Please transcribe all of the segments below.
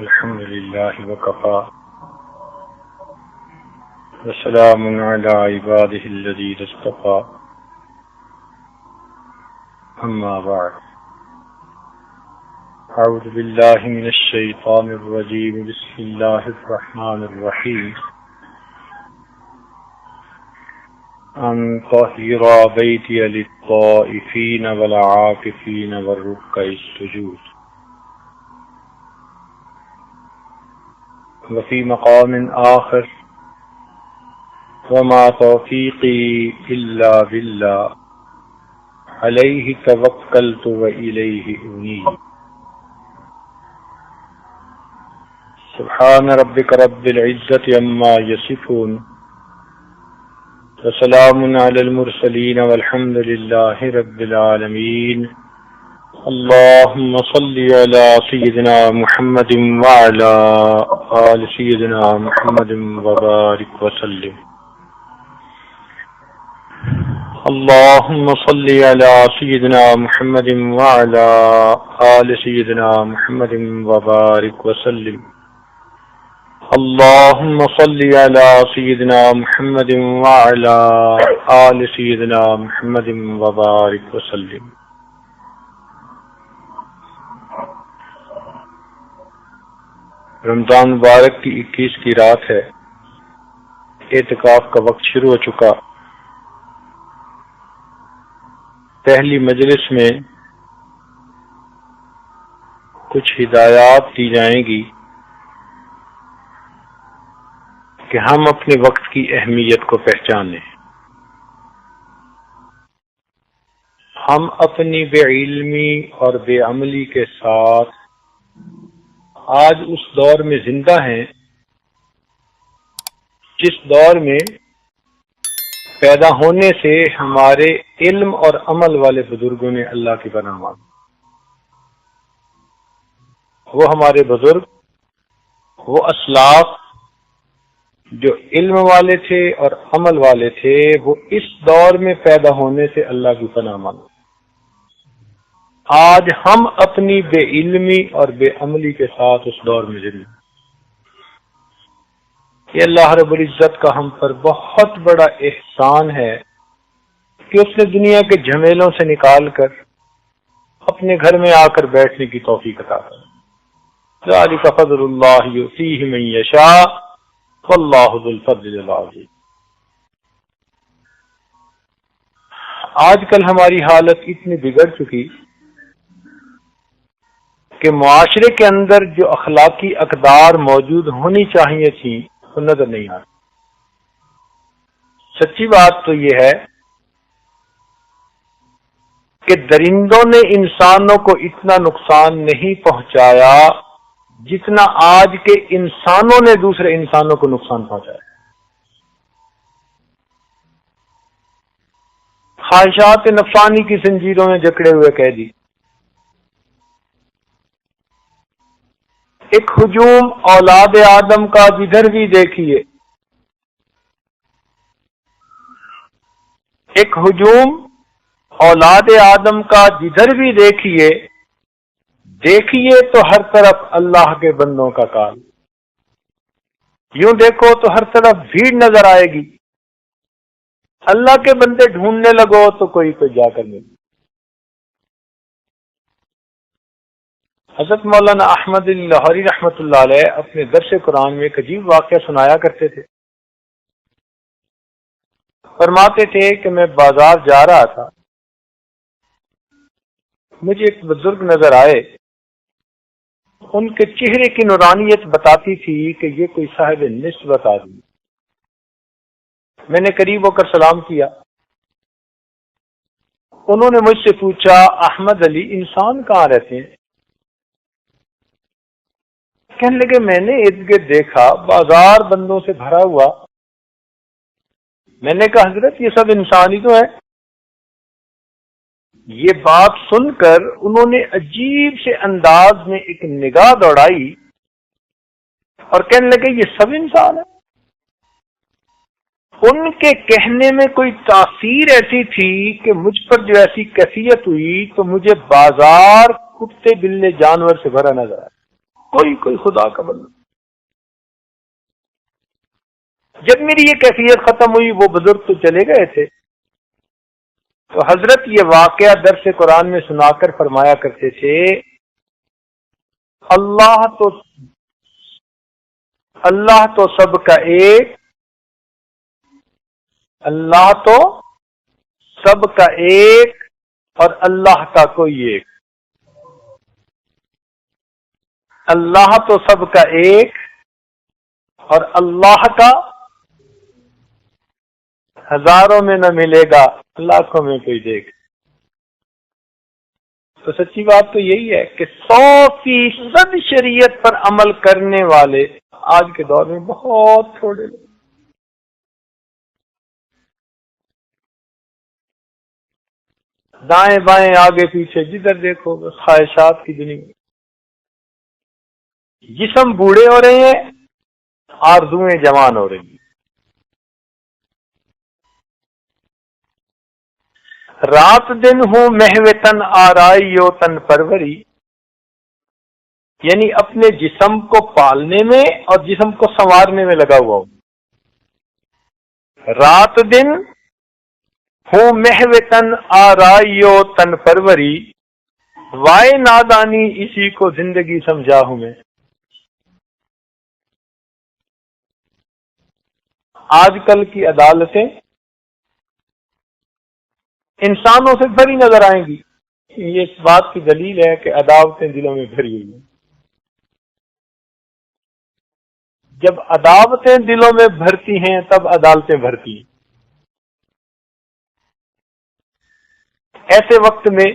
الحمد لله وكفى وسلام على عباده الذين اصطفى أما بعد أعوذ بالله من الشيطان الرجيم بسم الله الرحمن الرحيم أن طهر بيتي للطائفين والعاكفين والركع السجود. وفي مقام آخر وما توفيقي إلا بالله عليه توكلت وإليه أنيب. سبحان ربك رب العزة عما يصفون وسلام على المرسلين والحمد لله رب العالمين. اللهم صل على سيدنا محمد وعلى آل سيدنا محمد وبارك وسلم. اللهم صل على سيدنا محمد وعلى آل سيدنا محمد وبارك وسلم. اللهم صل على سيدنا محمد وعلى آل سيدنا محمد وبارك وسلم. رمضان مبارک کی 21 کی رات ہے. اعتکاف کا وقت شروع ہو چکا. پہلی مجلس میں کچھ ہدایات دی جائیں گی کہ ہم اپنے وقت کی اہمیت کو پہچانیں. ہم اپنی بے علمی اور بے عملی کے ساتھ آج اس دور میں زندہ ہیں جس دور میں پیدا ہونے سے ہمارے علم اور عمل والے بزرگوں نے اللہ کی پناہ مانگی. وہ ہمارے بزرگ، وہ اسلاف جو علم والے تھے اور عمل والے تھے، وہ اس دور میں پیدا ہونے سے اللہ کی پناہ مانگے. آج ہم اپنی بے علمی اور بے عملی کے ساتھ اس دور میں زندہ. یہ اللہ رب العزت کا ہم پر بہت بڑا احسان ہے کہ اس نے دنیا کے جھمیلوں سے نکال کر اپنے گھر میں آ کر بیٹھنے کی توفیق عطا کی. ذالک فضل اللہ یؤتیہ من یشاء واللہ ذو الفضل العظیم. آج کل ہماری حالت اتنی بگڑ چکی کہ معاشرے کے اندر جو اخلاقی اقدار موجود ہونی چاہیے تھی وہ نظر نہیں آتی. سچی بات تو یہ ہے کہ درندوں نے انسانوں کو اتنا نقصان نہیں پہنچایا جتنا آج کے انسانوں نے دوسرے انسانوں کو نقصان پہنچایا. خواہشات نفسانی کی زنجیروں میں جکڑے ہوئے قیدی. ایک ہجوم اولاد آدم کا جدھر بھی دیکھیے، ایک ہجوم اولاد آدم کا جدھر بھی دیکھیے تو ہر طرف اللہ کے بندوں کا کال. یوں دیکھو تو ہر طرف بھیڑ نظر آئے گی. اللہ کے بندے ڈھونڈنے لگو تو کوئی جا کر ملے. حضرت مولانا احمد لاہوری رحمۃ اللہ علیہ اپنے درس قرآن میں ایک عجیب واقعہ سنایا کرتے تھے. فرماتے تھے کہ میں بازار جا رہا تھا، مجھے ایک بزرگ نظر آئے. ان کے چہرے کی نورانیت بتاتی تھی کہ یہ کوئی صاحب نسبت آدمی. میں نے قریب ہو کر سلام کیا. انہوں نے مجھ سے پوچھا، احمد علی انسان کہاں رہتے ہیں؟ کہنے لگے میں نے ارد گرد دیکھا بازار بندوں سے بھرا ہوا. میں نے کہا حضرت یہ سب انسان ہی تو ہے. یہ بات سن کر انہوں نے عجیب سے انداز میں ایک نگاہ دوڑائی اور کہنے لگے یہ سب انسان ہے. ان کے کہنے میں کوئی تاثیر ایسی تھی کہ مجھ پر جو ایسی کیفیت ہوئی تو مجھے بازار کتے بلے جانور سے بھرا نظر آیا. کوئی خدا کا بندہ. جب میری یہ کیفیت ختم ہوئی، وہ بزرگ تو چلے گئے تھے، تو حضرت یہ واقعہ درس قرآن میں سنا کر فرمایا کرتے تھے، اللہ تو سب کا ایک، اللہ تو سب کا ایک اور اللہ کا کوئی ایک. اللہ تو سب کا ایک اور اللہ کا ہزاروں میں نہ ملے گا، لاکھوں میں کوئی دیکھ. تو سچی بات تو یہی ہے کہ 100% شریعت پر عمل کرنے والے آج کے دور میں بہت تھوڑے لوگ. دائیں بائیں آگے پیچھے جدھر دیکھو بس خواہشات کی دنیا. جسم بوڑھے ہو رہے ہیں، آرزویں جوان ہو رہی ہیں. رات دن ہوں محو تن آرائی و تن پروری، یعنی اپنے جسم کو پالنے میں اور جسم کو سنوارنے میں لگا ہوا ہوں. رات دن ہوں محو تن آرائی و تن پروری، وائے نادانی اسی کو زندگی سمجھا ہوں میں. آج کل کی عدالتیں انسانوں سے بھری نظر آئیں گی. یہ اس بات کی دلیل ہے کہ عداوتیں دلوں میں بھری ہوئی ہیں. جب عداوتیں دلوں میں بھرتی ہیں تب عدالتیں بھرتی ہیں. ایسے وقت میں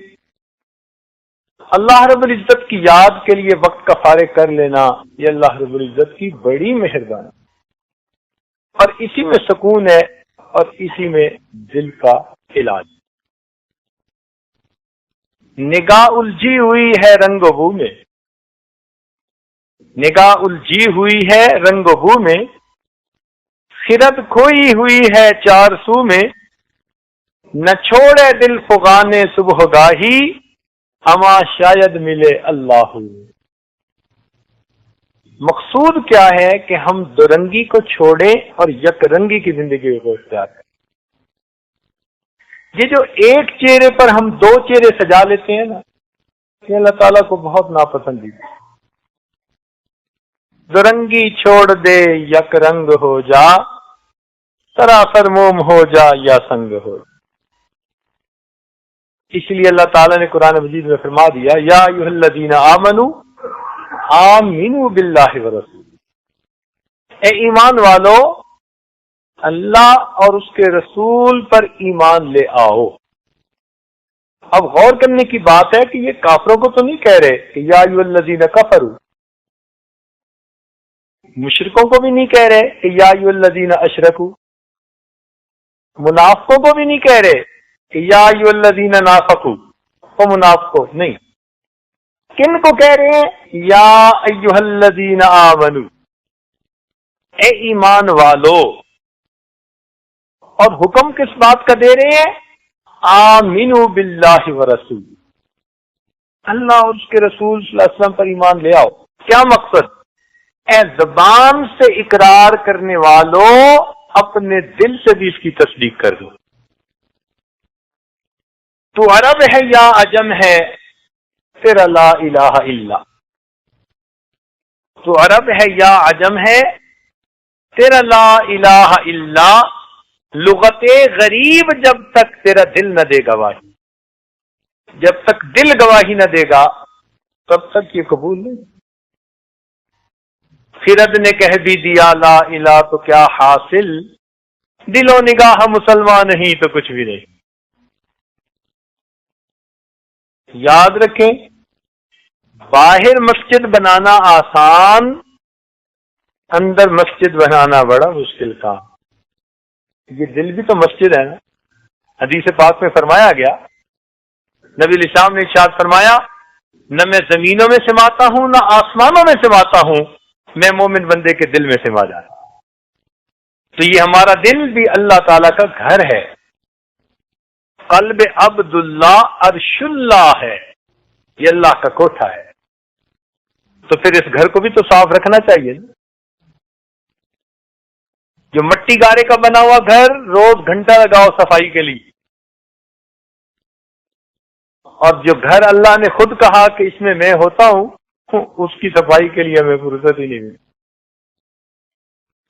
اللہ رب العزت کی یاد کے لیے وقت کا فارغ کر لینا، یہ اللہ رب العزت کی بڑی مہربانی، اور اسی میں سکون ہے اور اسی میں دل کا علاج. نگاہ الجھی ہوئی ہے رنگ و بو میں، نگاہ الجھی ہوئی ہے رنگ و بو میں، خرد کھوئی ہوئی ہے چار سو میں، نہ چھوڑے دل فغانے صبح گاہی، اما شاید ملے اللہ. مقصود کیا ہے کہ ہم دو رنگی کو چھوڑیں اور یک رنگی کی زندگی کو اختیار کریں. یہ جو ایک چہرے پر ہم دو چہرے سجا لیتے ہیں نا، یہ اللہ تعالیٰ کو بہت ناپسندیدہ. دو رنگی چھوڑ دے یک رنگ ہو جا، سراسر موم ہو جا یا سنگ ہو. اس لیے اللہ تعالیٰ نے قرآن مجید میں فرما دیا، یا ایھا الذین آمنوا آمنوا باللہ ورسولہ، اے ایمان والو اللہ اور اس کے رسول پر ایمان لے آؤ. اب غور کرنے کی بات ہے کہ یہ کافروں کو تو نہیں کہہ رہے کہ یا ایھا الذین کفروا، مشرکوں کو بھی نہیں کہہ رہے کہ یا ایھا الذین اشرکوا، منافقوں کو بھی نہیں کہہ رہے کہ یا ایھا الذین نافقوا، وہ منافقوں نہیں. کن کو کہہ رہے ہیں؟ یا ایھا الذین آمنوا، اے ایمان والو. اور حکم کس بات کا دے رہے ہیں؟ آمنوا باللہ ورسول، اللہ اور اس کے رسول صلی اللہ علیہ وسلم پر ایمان لے آؤ. کیا مقصد؟ اے زبان سے اقرار کرنے والوں، اپنے دل سے بھی اس کی تصدیق کر دو. تو عرب ہے یا عجم ہے، تیرا لا الہ الا. تو عرب ہے یا عجم ہے، تیرا لا الہ الا. لغت غریب جب تک تیرا دل نہ دے گواہی، جب تک دل گواہی نہ دے گا تب تک یہ قبول نہیں. خرد نے کہہ بھی دیا لا الہ تو کیا حاصل، دل و نگاہ مسلمان نہیں تو کچھ بھی نہیں. یاد رکھیں، باہر مسجد بنانا آسان، اندر مسجد بنانا بڑا مشکل کام. یہ دل بھی تو مسجد ہے نا. حدیث پاک میں فرمایا گیا، نبی علیہ السلام نے ارشاد فرمایا، نہ میں زمینوں میں سماتا ہوں نہ آسمانوں میں سماتا ہوں، میں مومن بندے کے دل میں سما جاتا ہوں. تو یہ ہمارا دل بھی اللہ تعالیٰ کا گھر ہے. قلب عبداللہ عرش اللہ ہے، یہ اللہ کا کوٹھا ہے. تو پھر اس گھر کو بھی تو صاف رکھنا چاہیے نا. جو مٹی گارے کا بنا ہوا گھر روز گھنٹہ لگاؤ صفائی کے لیے، اور جو گھر اللہ نے خود کہا کہ اس میں ہوتا ہوں، اس کی صفائی کے لیے ہمیں فرصت ہی نہیں ملی.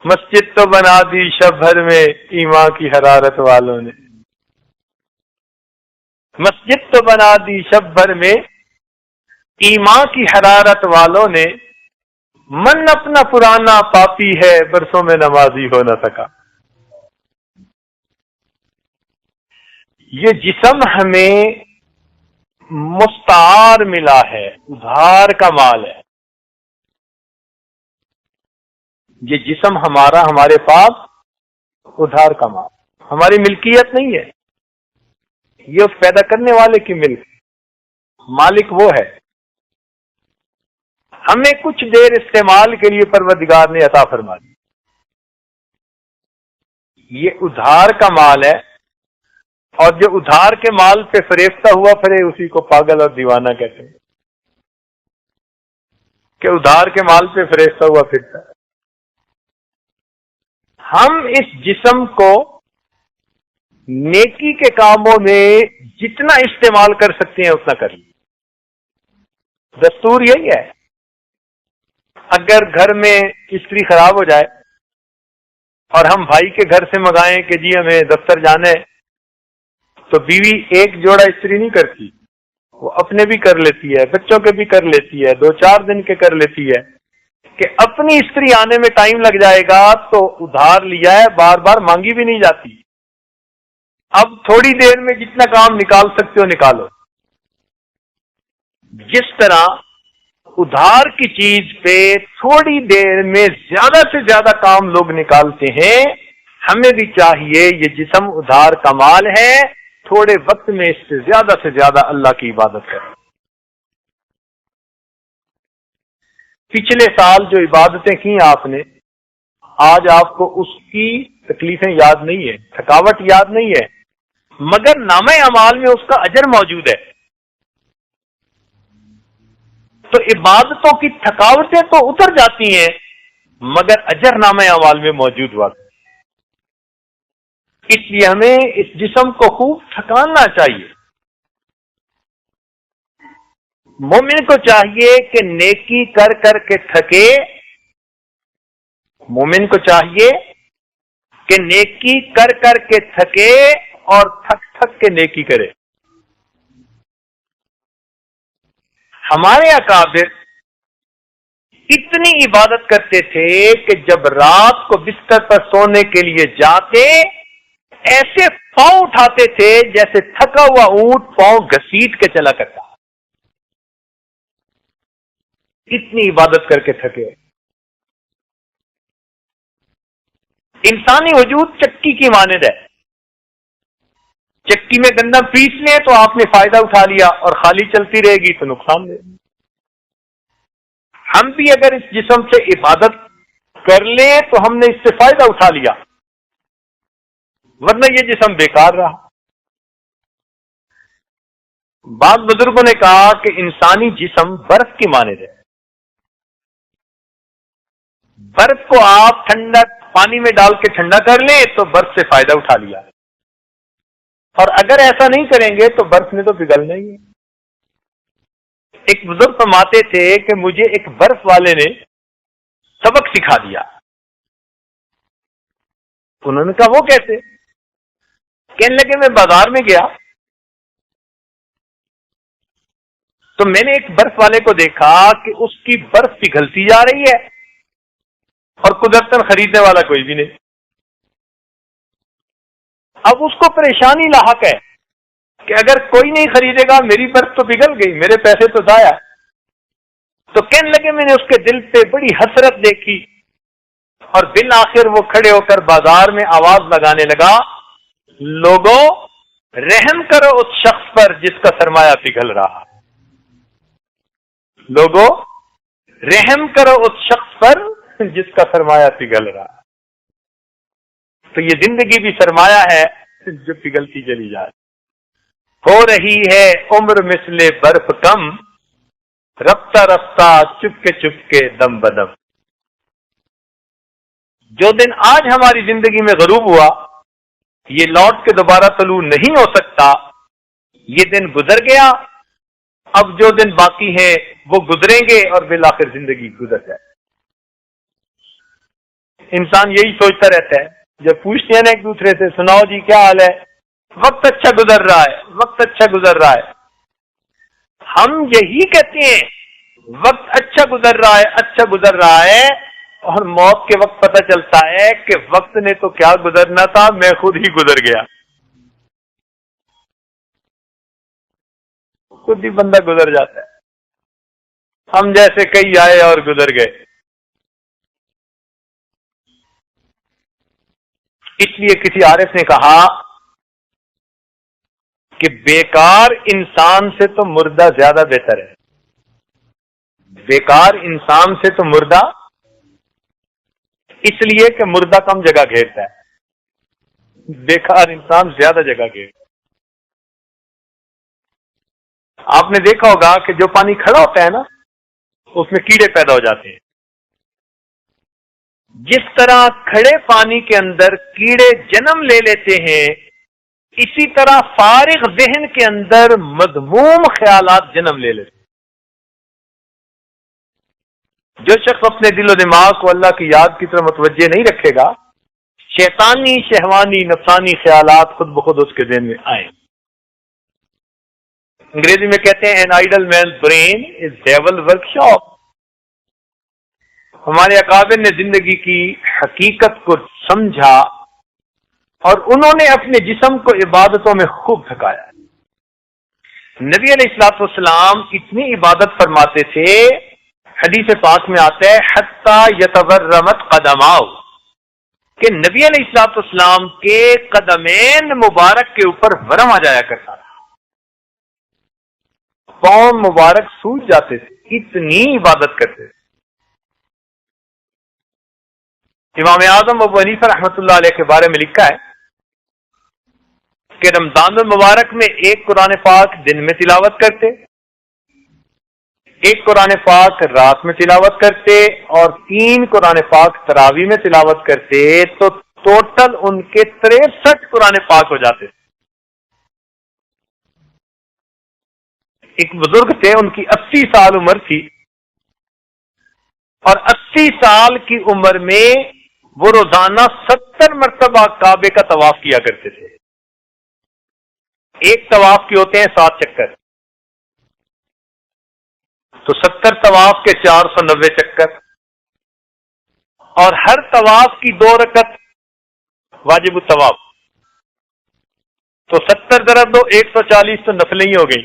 مسجد تو بنا دی شب بھر میں ایمان کی حرارت والوں نے، مسجد تو بنا دی شب بھر میں ایمان کی حرارت والوں نے، من اپنا پرانا پاپی ہے برسوں میں نمازی ہو نہ سکا. یہ جسم ہمیں مستعار ملا ہے، ادھار کا مال ہے. یہ جسم ہمارا ہمارے پاس ادھار کا مال، ہماری ملکیت نہیں ہے. یہ اس پیدا کرنے والے کی ملک، مالک وہ ہے. ہمیں کچھ دیر استعمال کے لیے پروردگار نے عطا فرما دی. یہ ادھار کا مال ہے، اور جو ادھار کے مال پہ فریفتہ ہوا پھرے اسی کو پاگل اور دیوانہ کہتے ہیں کہ ادھار کے مال پہ فریفتہ ہوا پھرتا ہے. ہم اس جسم کو نیکی کے کاموں میں جتنا استعمال کر سکتے ہیں اتنا کر لیں. دستور یہی ہے. اگر گھر میں استری خراب ہو جائے اور ہم بھائی کے گھر سے منگائیں کہ جی ہمیں دفتر جانا ہے، تو بیوی ایک جوڑا استری نہیں کرتی، وہ اپنے بھی کر لیتی ہے، بچوں کے بھی کر لیتی ہے، 2-4 دن کے کر لیتی ہے کہ اپنی استری آنے میں ٹائم لگ جائے گا تو ادھار لیا ہے، بار بار مانگی بھی نہیں جاتی. اب تھوڑی دیر میں جتنا کام نکال سکتے ہو نکالو. جس طرح ادھار کی چیز پہ تھوڑی دیر میں زیادہ سے زیادہ کام لوگ نکالتے ہیں، ہمیں بھی چاہیے یہ جسم ادھار کا مال ہے، تھوڑے وقت میں اس سے زیادہ اللہ کی عبادت کریں. پچھلے سال جو عبادتیں کی آپ نے، آج آپ کو اس کی تکلیفیں یاد نہیں ہے، تھکاوٹ یاد نہیں ہے، مگر نامہ اعمال میں اس کا اجر موجود ہے. تو عبادتوں کی تھکاوٹیں تو اتر جاتی ہیں مگر اجر نامہ اعمال میں موجود ہوا. اس لیے ہمیں اس جسم کو خوب تھکانا چاہیے. مومن کو چاہیے کہ نیکی کر کر کے تھکے، مومن کو چاہیے کہ نیکی کر کر کے تھکے اور تھک تھک کے نیکی کرے. ہمارے اکابر اتنی عبادت کرتے تھے کہ جب رات کو بستر پر سونے کے لیے جاتے ایسے پاؤں اٹھاتے تھے جیسے تھکا ہوا اونٹ پاؤں گھسیٹ کے چلا کرتا. اتنی عبادت کر کے تھکے. انسانی وجود چکی کی مانند ہے. چکی میں گندم پیس لیں تو آپ نے فائدہ اٹھا لیا اور خالی چلتی رہے گی تو نقصان دے گی. ہم بھی اگر اس جسم سے عبادت کر لیں تو ہم نے اس سے فائدہ اٹھا لیا، ورنہ یہ جسم بیکار رہا. بعض بزرگوں نے کہا کہ انسانی جسم برف کی مانند ہے. برف کو آپ ٹھنڈا پانی میں ڈال کے ٹھنڈا کر لیں تو برف سے فائدہ اٹھا لیا، اور اگر ایسا نہیں کریں گے تو برف نے تو پگھلنا ہی ہے. ایک بزرگ فرماتے تھے کہ مجھے ایک برف والے نے سبق سکھا دیا. انہوں نے کہا وہ کیسے؟ کہنے لگے میں بازار میں گیا تو میں نے ایک برف والے کو دیکھا کہ اس کی برف پگھلتی جا رہی ہے اور قدرتاً خریدنے والا کوئی بھی نہیں. اب اس کو پریشانی لاحق ہے کہ اگر کوئی نہیں خریدے گا میری برف تو پگھل گئی، میرے پیسے تو ضائع. تو کہنے لگے میں نے اس کے دل پہ بڑی حسرت دیکھی اور بالآخر وہ کھڑے ہو کر بازار میں آواز لگانے لگا، لوگوں رحم کرو اس شخص پر جس کا سرمایہ پگھل رہا. لوگوں رحم کرو اس شخص پر جس کا سرمایہ پگھل رہا. تو یہ زندگی بھی سرمایہ ہے جو پگھلتی چلی جائے. ہو رہی ہے عمر مثل برف کم، رفتہ رفتہ چپ کے دم بدم. جو دن آج ہماری زندگی میں غروب ہوا یہ لوٹ کے دوبارہ طلوع نہیں ہو سکتا. یہ دن گزر گیا، اب جو دن باقی ہیں وہ گزریں گے اور بالآخر زندگی گزر جائے. انسان یہی سوچتا رہتا ہے جب پوچھتے ہیں نا ایک دوسرے سے، سناؤ جی کیا حال ہے، وقت اچھا گزر رہا ہے، وقت اچھا گزر رہا ہے. ہم یہی کہتے ہیں وقت اچھا گزر رہا ہے، اچھا گزر رہا ہے، اور موت کے وقت پتہ چلتا ہے کہ وقت نے تو کیا گزرنا تھا، میں خود ہی گزر گیا. خود ہی بندہ گزر جاتا ہے. ہم جیسے کئی آئے اور گزر گئے. اس لیے کسی عارف نے کہا کہ بیکار انسان سے تو مردہ زیادہ بہتر ہے. بیکار انسان سے تو مردہ، اس لیے کہ مردہ کم جگہ گھیرتا ہے، بیکار انسان زیادہ جگہ گھیرتا ہے. آپ نے دیکھا ہوگا کہ جو پانی کھڑا ہوتا ہے نا اس میں کیڑے پیدا ہو جاتے ہیں. جس طرح کھڑے پانی کے اندر کیڑے جنم لے لیتے ہیں، اسی طرح فارغ ذہن کے اندر مذموم خیالات جنم لے لیتے ہیں. جو شخص اپنے دل و دماغ کو اللہ کی یاد کی طرف متوجہ نہیں رکھے گا، شیطانی شہوانی نفسانی خیالات خود بخود اس کے ذہن میں آئیں. انگریزی میں کہتے ہیں an idle man's brain is devil workshop. ہمارے اکابر نے زندگی کی حقیقت کو سمجھا اور انہوں نے اپنے جسم کو عبادتوں میں خوب تھکایا. نبی علیہ الصلوۃ والسلام اتنی عبادت فرماتے تھے، حدیث پاک میں آتا ہے حتی یتورمت قدماؤ، کہ نبی علیہ الصلوۃ والسلام کے قدمین مبارک کے اوپر ورم آ جایا کرتا تھا، پاؤں مبارک سوج جاتے تھے، اتنی عبادت کرتے تھے. امام اعظم ابو حنیفہ رحمۃ اللہ علیہ کے بارے میں لکھا ہے کہ رمضان المبارک میں ایک قرآن پاک دن میں تلاوت کرتے، ایک قرآن پاک رات میں تلاوت کرتے، اور 3 قرآن پاک تراویح میں تلاوت کرتے، تو ٹوٹل ان کے 63 قرآن پاک ہو جاتے. ایک بزرگ تھے، ان کی 80 سال عمر تھی، اور 80 سال کی عمر میں وہ روزانہ 70 مرتبہ کعبے کا طواف کیا کرتے تھے. ایک طواف کے ہوتے ہیں 7 چکر، تو 70 طواف کے 490 چکر، اور ہر طواف کی 2 رکعت واجب الطواف، تو 70 ضرب 2 140، تو نفلیں ہی ہو گئی.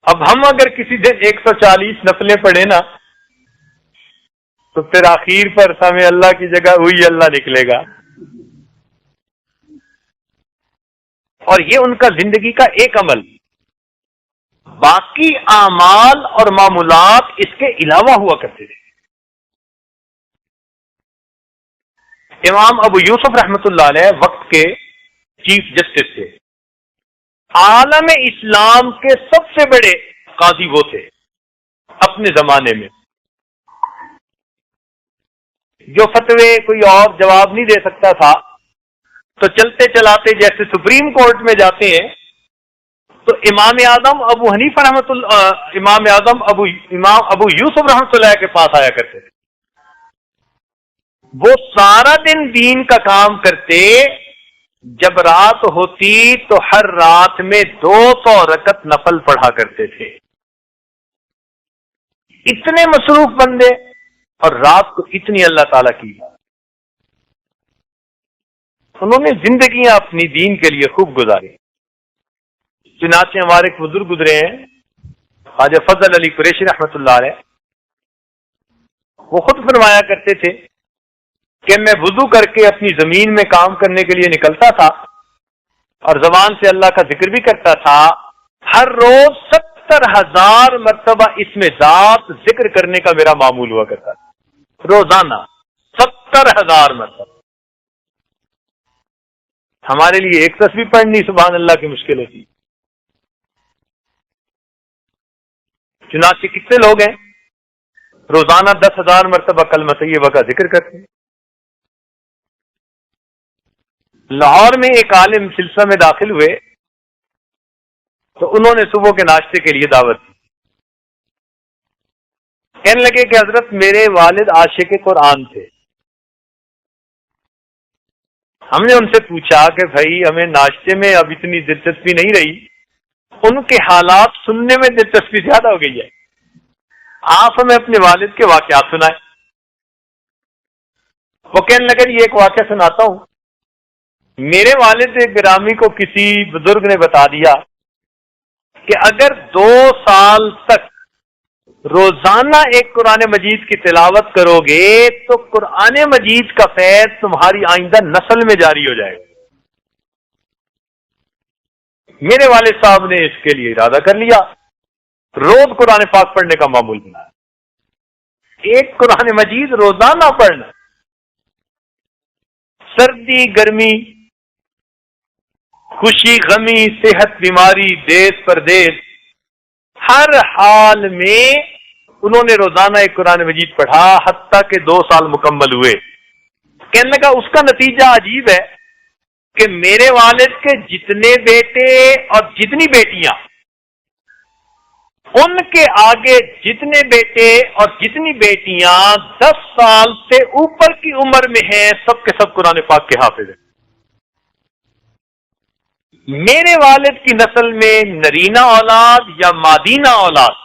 اب ہم اگر کسی دن 140 نفلیں پڑھیں نا تو پھر آخر پر ہمیں اللہ کی جگہ ہوئی اللہ نکلے گا. اور یہ ان کا زندگی کا ایک عمل، باقی اعمال اور معمولات اس کے علاوہ ہوا کرتے تھے. امام ابو یوسف رحمۃ اللہ علیہ وقت کے چیف جسٹس تھے. عالم اسلام کے سب سے بڑے قاضی وہ تھے اپنے زمانے میں. جو فتوے کوئی اور جواب نہیں دے سکتا تھا، تو چلتے چلاتے جیسے سپریم کورٹ میں جاتے ہیں تو امام اعظم ابو حنیفہ رحمۃ اللہ، امام ابو یوسف رحمۃ اللہ کے پاس آیا کرتے تھے. وہ سارا دن دین کا کام کرتے، جب رات ہوتی تو ہر رات میں 200 رکعت نفل پڑھا کرتے تھے. اتنے مصروف بندے، اور رات کو اتنی اللہ تعالیٰ کی. انہوں نے زندگیاں اپنی دین کے لیے خوب گزاری. چنانچہ ہمارے ایک بزرگ گزرے ہیں خواجہ فضل علی قریشی رحمۃ اللہ علیہ، وہ خود فرمایا کرتے تھے کہ میں وضو کر کے اپنی زمین میں کام کرنے کے لیے نکلتا تھا اور زبان سے اللہ کا ذکر بھی کرتا تھا. ہر روز 70,000 مرتبہ اسم ذات ذکر کرنے کا میرا معمول ہوا کرتا تھا، روزانہ 70,000 مرتبہ. ہمارے لیے ایک تسبیح پڑھنی سبحان اللہ کی مشکل ہوتی. چنانچہ کتنے لوگ ہیں روزانہ 10,000 مرتبہ کلمہ طیبہ کا ذکر کرتے ہیں؟ لاہور میں ایک عالم سلسلہ میں داخل ہوئے تو انہوں نے صبح کے ناشتے کے لیے دعوت دی. کہنے لگے کہ حضرت میرے والد عاشق قرآن تھے. ہم نے ان سے پوچھا کہ بھائی ہمیں ناشتے میں اب اتنی دلچسپی نہیں رہی, ان کے حالات سننے میں دلچسپی زیادہ ہو گئی ہے, آپ ہمیں اپنے والد کے واقعات سنائیں. وہ کہنے لگے یہ ایک واقعہ سناتا ہوں. میرے والد گرامی کو کسی بزرگ نے بتا دیا کہ اگر 2 سال تک روزانہ ایک قرآن مجید کی تلاوت کرو گے تو قرآن مجید کا فیض تمہاری آئندہ نسل میں جاری ہو جائے گا. میرے والد صاحب نے اس کے لیے ارادہ کر لیا, روز قرآن پاک پڑھنے کا معمول بنایا. ایک قرآن مجید روزانہ پڑھنا, سردی گرمی, خوشی غمی, صحت بیماری, دیس پردیس, ہر حال میں انہوں نے روزانہ ایک قرآن مجید پڑھا حتیٰ کہ 2 سال مکمل ہوئے. کہنے لگا اس کا نتیجہ عجیب ہے کہ میرے والد کے جتنے بیٹے اور جتنی بیٹیاں, ان کے آگے جتنے بیٹے اور جتنی بیٹیاں 10 سال سے اوپر کی عمر میں ہیں, سب کے سب قرآن پاک کے حافظ ہیں. میرے والد کی نسل میں نرینہ اولاد یا مادینہ اولاد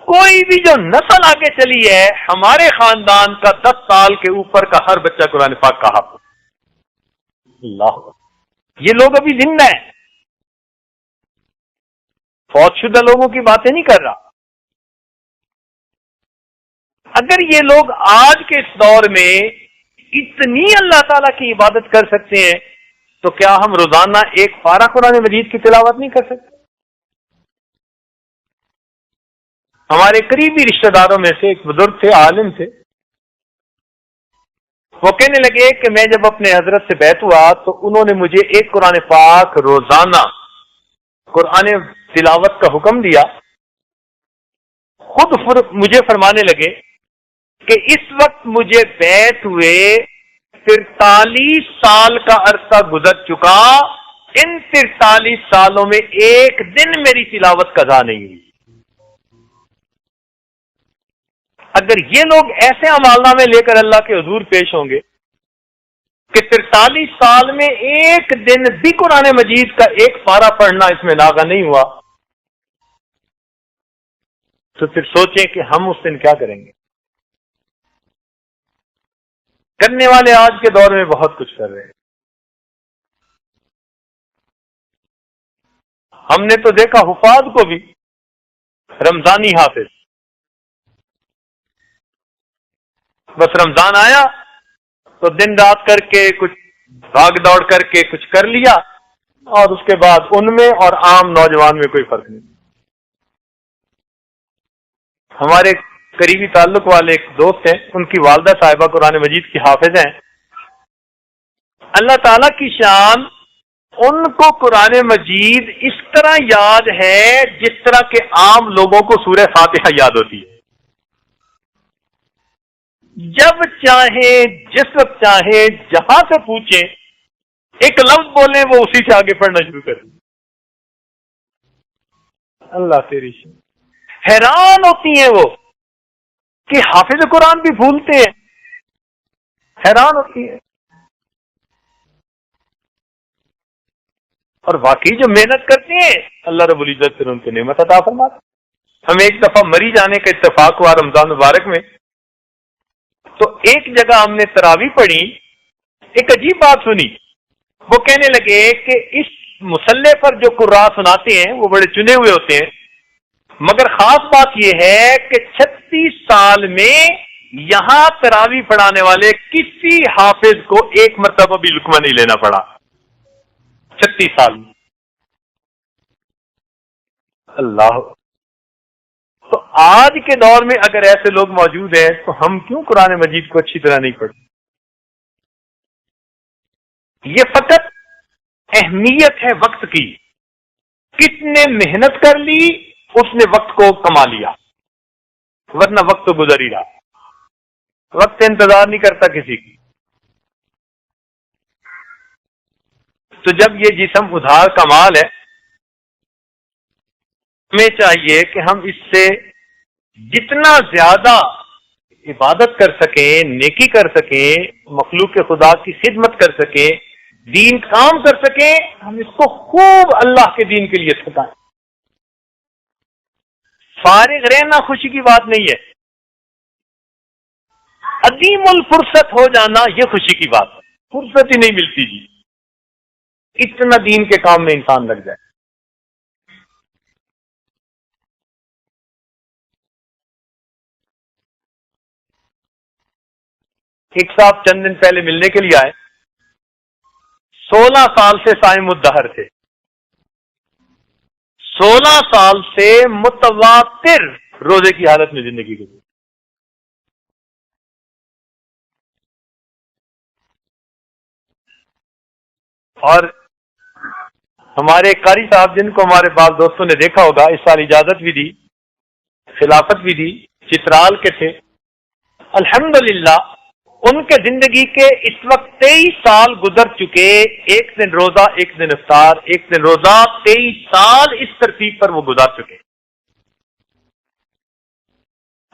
کوئی بھی جو نسل آگے چلی ہے, ہمارے خاندان کا 10 سال کے اوپر کا ہر بچہ قرآن پاک کا حافظ. اللہ, یہ لوگ ابھی زندہ ہیں, فوت شدہ لوگوں کی باتیں نہیں کر رہا. اگر یہ لوگ آج کے اس دور میں اتنی اللہ تعالیٰ کی عبادت کر سکتے ہیں تو کیا ہم روزانہ ایک پارہ قرآن مجید کی تلاوت نہیں کر سکتے؟ ہمارے قریبی رشتہ داروں میں سے ایک بزرگ تھے, عالم تھے. وہ کہنے لگے کہ میں جب اپنے حضرت سے بیعت ہوا تو انہوں نے مجھے ایک قرآن پاک روزانہ قرآن تلاوت کا حکم دیا. خود مجھے فرمانے لگے کہ اس وقت مجھے بیعت ہوئے 43 سال کا عرصہ گزر چکا, ان 43 سالوں میں ایک دن میری تلاوت قضا نہیں ہوئی. اگر یہ لوگ ایسے عمال نامے لے کر اللہ کے حضور پیش ہوں گے کہ 43 سال میں ایک دن بھی قرآن مجید کا ایک پارہ پڑھنا اس میں ناغہ نہیں ہوا, تو پھر سوچیں کہ ہم اس دن کیا کریں گے. کرنے والے آج کے دور میں بہت کچھ کر رہے ہیں. ہم نے تو دیکھا حفاظ کو بھی رمضانی حافظ, بس رمضان آیا تو دن رات کر کے کچھ بھاگ دوڑ کر کے کچھ کر لیا, اور اس کے بعد ان میں اور عام نوجوان میں کوئی فرق نہیں. ہمارے قریبی تعلق والے ایک دوست ہیں, ان کی والدہ صاحبہ قرآن مجید کی حافظ ہیں. اللہ تعالیٰ کی شان, ان کو قرآن مجید اس طرح یاد ہے جس طرح کہ عام لوگوں کو سورہ فاتحہ یاد ہوتی ہے. جب چاہیں, جس وقت چاہیں, جہاں سے پوچھیں, ایک لفظ بولیں وہ اسی سے آگے پڑھنا شروع کر دیں. اللہ تیری شان. حیران ہوتی ہیں وہ کہ حافظ قرآن بھی بھولتے ہیں, حیران ہوتی ہیں. اور واقعی جو محنت کرتے ہیں اللہ رب العزت پھر ان کو نعمت عطا فرماتا. ہمیں ایک دفعہ مری جانے کا اتفاق ہوا رمضان مبارک میں, تو ایک جگہ ہم نے تراویح پڑھی, ایک عجیب بات سنی. وہ کہنے لگے کہ اس مصلی پر جو قراء سناتے ہیں وہ بڑے چنے ہوئے ہوتے ہیں, مگر خاص بات یہ ہے کہ 36 سال میں یہاں تراویح پڑھانے والے کسی حافظ کو ایک مرتبہ بھی لقمہ نہیں لینا پڑا. 36 سال میں. اللہ. تو آج کے دور میں اگر ایسے لوگ موجود ہیں تو ہم کیوں قرآن مجید کو اچھی طرح نہیں پڑھتے؟ یہ فقط اہمیت ہے وقت کی. کس نے محنت کر لی اس نے وقت کو کما لیا، ورنہ وقت تو گزر ہی رہا. وقت انتظار نہیں کرتا کسی کی. تو جب یہ جسم ادھار کا مال ہے، ہمیں چاہیے کہ ہم اس سے جتنا زیادہ عبادت کر سکیں، نیکی کر سکیں، مخلوق خدا کی خدمت کر سکیں، دین کام کر سکیں، ہم اس کو خوب اللہ کے دین کے لیے تھکائیں. فارغ رہنا خوشی کی بات نہیں ہے، عدیم الفرصت ہو جانا یہ خوشی کی بات ہے. فرصت ہی نہیں ملتی جی، اتنا دین کے کام میں انسان لگ جائے. ایک صاحب چند دن پہلے ملنے کے لیے آئے، 16 سال سے صائم الدہر تھے، 16 سال سے متواتر روزے کی حالت میں زندگی گزری. اور ہمارے قاری صاحب جن کو ہمارے بعض دوستوں نے دیکھا ہوگا، اس سال اجازت بھی دی، خلافت بھی دی، چترال کے تھے. الحمدللہ ان کے زندگی کے اس وقت 23 سال گزر چکے، ایک دن روزہ ایک دن افطار، ایک دن روزہ، 23 سال اس ترتیب پر وہ گزار چکے.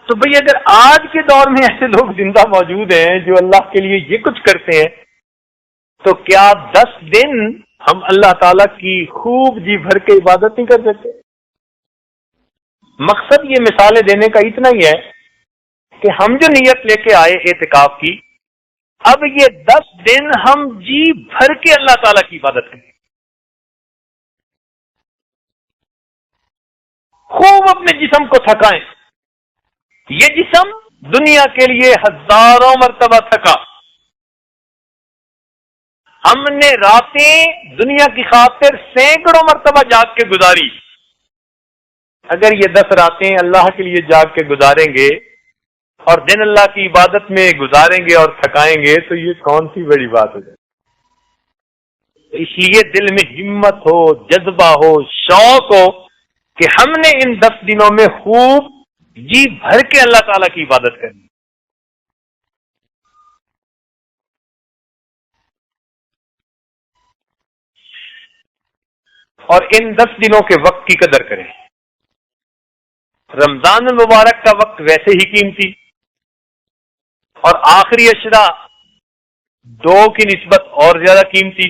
تو بھئی اگر آج کے دور میں ایسے لوگ زندہ موجود ہیں جو اللہ کے لیے یہ کچھ کرتے ہیں، تو کیا 10 دن ہم اللہ تعالیٰ کی خوب جی بھر کے عبادت نہیں کر سکتے؟ مقصد یہ مثالیں دینے کا اتنا ہی ہے کہ ہم جو نیت لے کے آئے اعتکاف کی، اب یہ 10 دن ہم جی بھر کے اللہ تعالیٰ کی عبادت کریں، خوب اپنے جسم کو تھکائیں. یہ جسم دنیا کے لیے ہزاروں مرتبہ تھکا. ہم نے راتیں دنیا کی خاطر سینکڑوں مرتبہ جاگ کے گزاری. اگر یہ 10 راتیں اللہ کے لیے جاگ کے گزاریں گے اور دن اللہ کی عبادت میں گزاریں گے اور تھکائیں گے تو یہ کون سی بڑی بات ہو جائے. اس لیے دل میں ہمت ہو، جذبہ ہو، شوق ہو کہ ہم نے ان 10 دنوں میں خوب جی بھر کے اللہ تعالیٰ کی عبادت کرنی. اور ان 10 دنوں کے وقت کی قدر کریں. رمضان المبارک کا وقت ویسے ہی قیمتی، اور آخری اشرا 2 کی نسبت اور زیادہ قیمتی،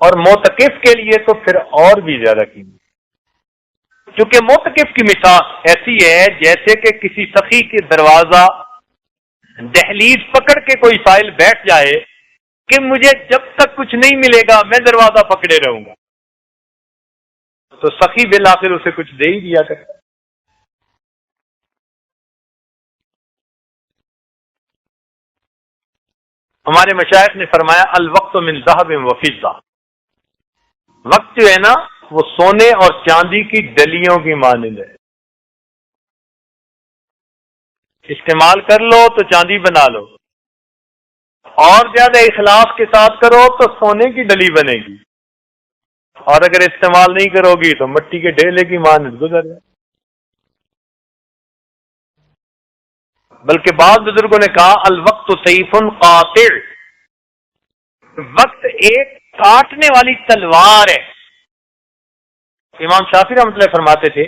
اور معتکف کے لیے تو پھر اور بھی زیادہ قیمتی. کیونکہ معتکف کی مثال ایسی ہے جیسے کہ کسی سخی کے دروازہ دہلیز پکڑ کے کوئی سائل بیٹھ جائے کہ مجھے جب تک کچھ نہیں ملے گا میں دروازہ پکڑے رہوں گا، تو سخی بالآخر اسے کچھ دے ہی دیا کرتا. ہمارے مشائخ نے فرمایا الوقت من ذهب وفضہ، وقت جو ہے نا وہ سونے اور چاندی کی ڈلیوں کی مانند ہے. استعمال کر لو تو چاندی بنا لو، اور زیادہ اخلاص کے ساتھ کرو تو سونے کی ڈلی بنے گی، اور اگر استعمال نہیں کرو گی تو مٹی کے ڈھیلے کی مانند گزر جائے. بلکہ بعض بزرگوں نے کہا الوقت سیف قاطع، وقت ایک کاٹنے والی تلوار ہے. امام شافعی رحمۃ اللہ فرماتے تھے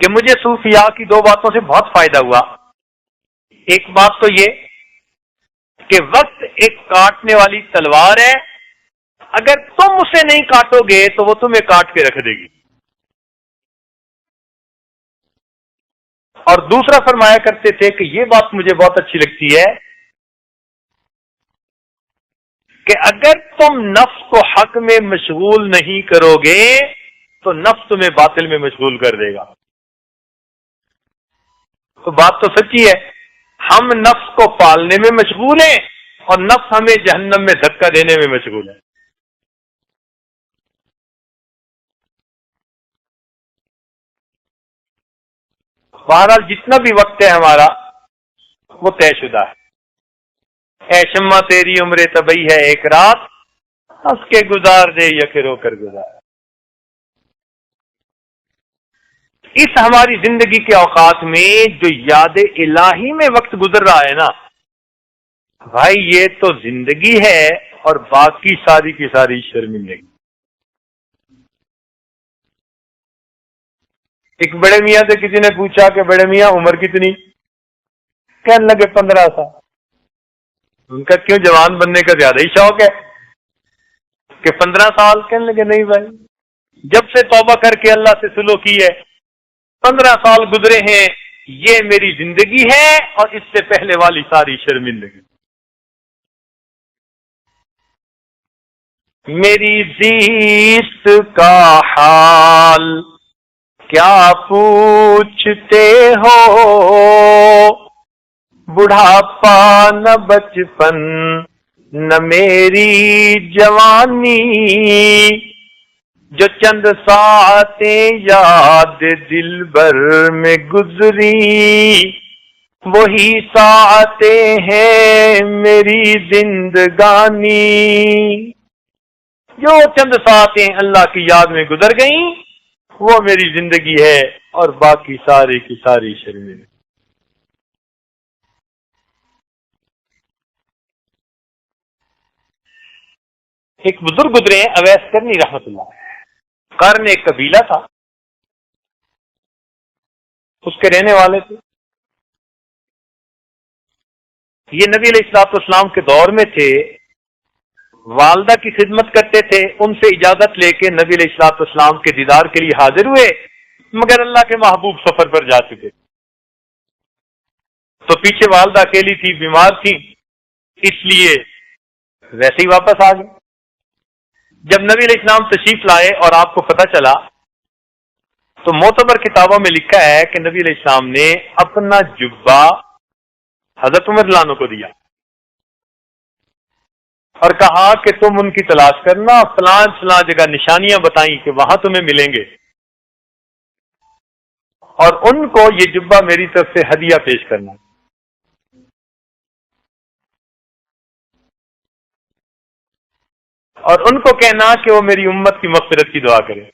کہ مجھے صوفیاء کی 2 باتوں سے بہت فائدہ ہوا. ایک بات تو یہ کہ وقت ایک کاٹنے والی تلوار ہے، اگر تم اسے نہیں کاٹو گے تو وہ تمہیں کاٹ کے رکھ دے گی. اور دوسرا فرمایا کرتے تھے کہ یہ بات مجھے بہت اچھی لگتی ہے کہ اگر تم نفس کو حق میں مشغول نہیں کرو گے تو نفس تمہیں باطل میں مشغول کر دے گا. تو بات تو سچی ہے، ہم نفس کو پالنے میں مشغول ہیں اور نفس ہمیں جہنم میں دھکا دینے میں مشغول ہے. بہرحال جتنا بھی وقت ہے ہمارا وہ طے شدہ ہے. اے شمع تیری عمر طبعی ہے ایک رات، ہنس کے گزار دے یا کہ رو کر گزار. اس ہماری زندگی کے اوقات میں جو یاد الہی میں وقت گزر رہا ہے نا بھائی، یہ تو زندگی ہے اور باقی ساری کی ساری شرمندگی۔ ایک بڑے میاں سے کسی نے پوچھا کہ بڑے میاں عمر کتنی؟ کہنے لگے 15 سال۔ ان کا کیوں جوان بننے کا زیادہ ہی شوق ہے کہ 15 سال؟ کہنے لگے نہیں بھائی، جب سے توبہ کر کے اللہ سے سلو کی ہے 15 سال گزرے ہیں، یہ میری زندگی ہے اور اس سے پہلے والی ساری شرمندگی۔ میری زیست کا حال کیا پوچھتے ہو، بڑھاپا نہ بچپن نہ میری جوانی، جو چند ساعتیں یاد دل بر میں گزری، وہی ساعتیں ہیں میری زندگانی۔ جو چند ساعتیں اللہ کی یاد میں گزر گئیں وہ میری زندگی ہے اور باقی ساری کی ساری شرمندگی۔ ایک بزرگ گزرے ہیں اویس کرنی رحمت اللہ، قرن ایک قبیلہ تھا، اس کے رہنے والے تھے۔ یہ نبی علیہ الصلوۃ والسلام کے دور میں تھے، والدہ کی خدمت کرتے تھے، ان سے اجازت لے کے نبی علیہ الصلوۃ والسلام کے دیدار کے لیے حاضر ہوئے، مگر اللہ کے محبوب سفر پر جا چکے تو پیچھے والدہ اکیلی تھی، بیمار تھی، اس لیے ویسے ہی واپس آ گئے۔ جب نبی علیہ السلام تشریف لائے اور آپ کو پتہ چلا تو معتبر کتابوں میں لکھا ہے کہ نبی علیہ السلام نے اپنا جبہ حضرت عمر رضی اللہ عنہ کو دیا اور کہا کہ تم ان کی تلاش کرنا، فلاں فلاں جگہ نشانیاں بتائیں کہ وہاں تمہیں ملیں گے، اور ان کو یہ جبہ میری طرف سے ہدیہ پیش کرنا۔ اور ان کو کہنا کہ وہ میری امت کی مغفرت کی دعا کرے۔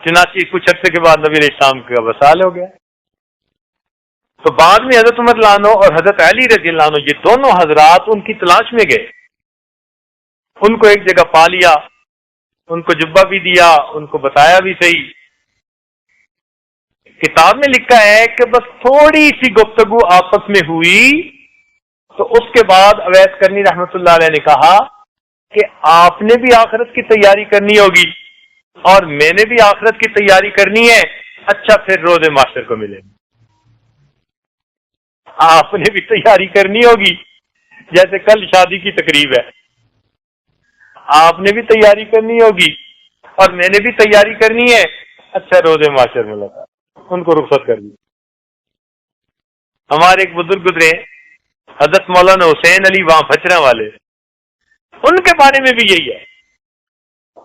چنانچہ کچھ عرصے کے بعد نبی علیہ السلام کا وصال ہو گیا۔ تو بعد میں حضرت عمر رضی اللہ عنہ اور حضرت علی رضی اللہ عنہ یہ دونوں حضرات ان کی تلاش میں گئے، ان کو ایک جگہ پا لیا، ان کو جبہ بھی دیا، ان کو بتایا بھی صحیح۔ کتاب میں لکھا ہے کہ بس تھوڑی سی گفتگو آپس میں ہوئی تو اس کے بعد اویس کرنی رحمت اللہ علیہ نے کہا کہ آپ نے بھی آخرت کی تیاری کرنی ہوگی اور میں نے بھی آخرت کی تیاری کرنی ہے، اچھا پھر روز معاشر کو ملے۔ آپ نے بھی تیاری کرنی ہوگی، جیسے کل شادی کی تقریب ہے، آپ نے بھی تیاری کرنی ہوگی اور میں نے بھی تیاری کرنی ہے، اچھا روز معاشر میں لگا، ان کو رخصت کر دی۔ ہمارے ایک بزرگ گزرے حضرت مولانا حسین علی وہاں بھچرا والے، ان کے بارے میں بھی یہی ہے،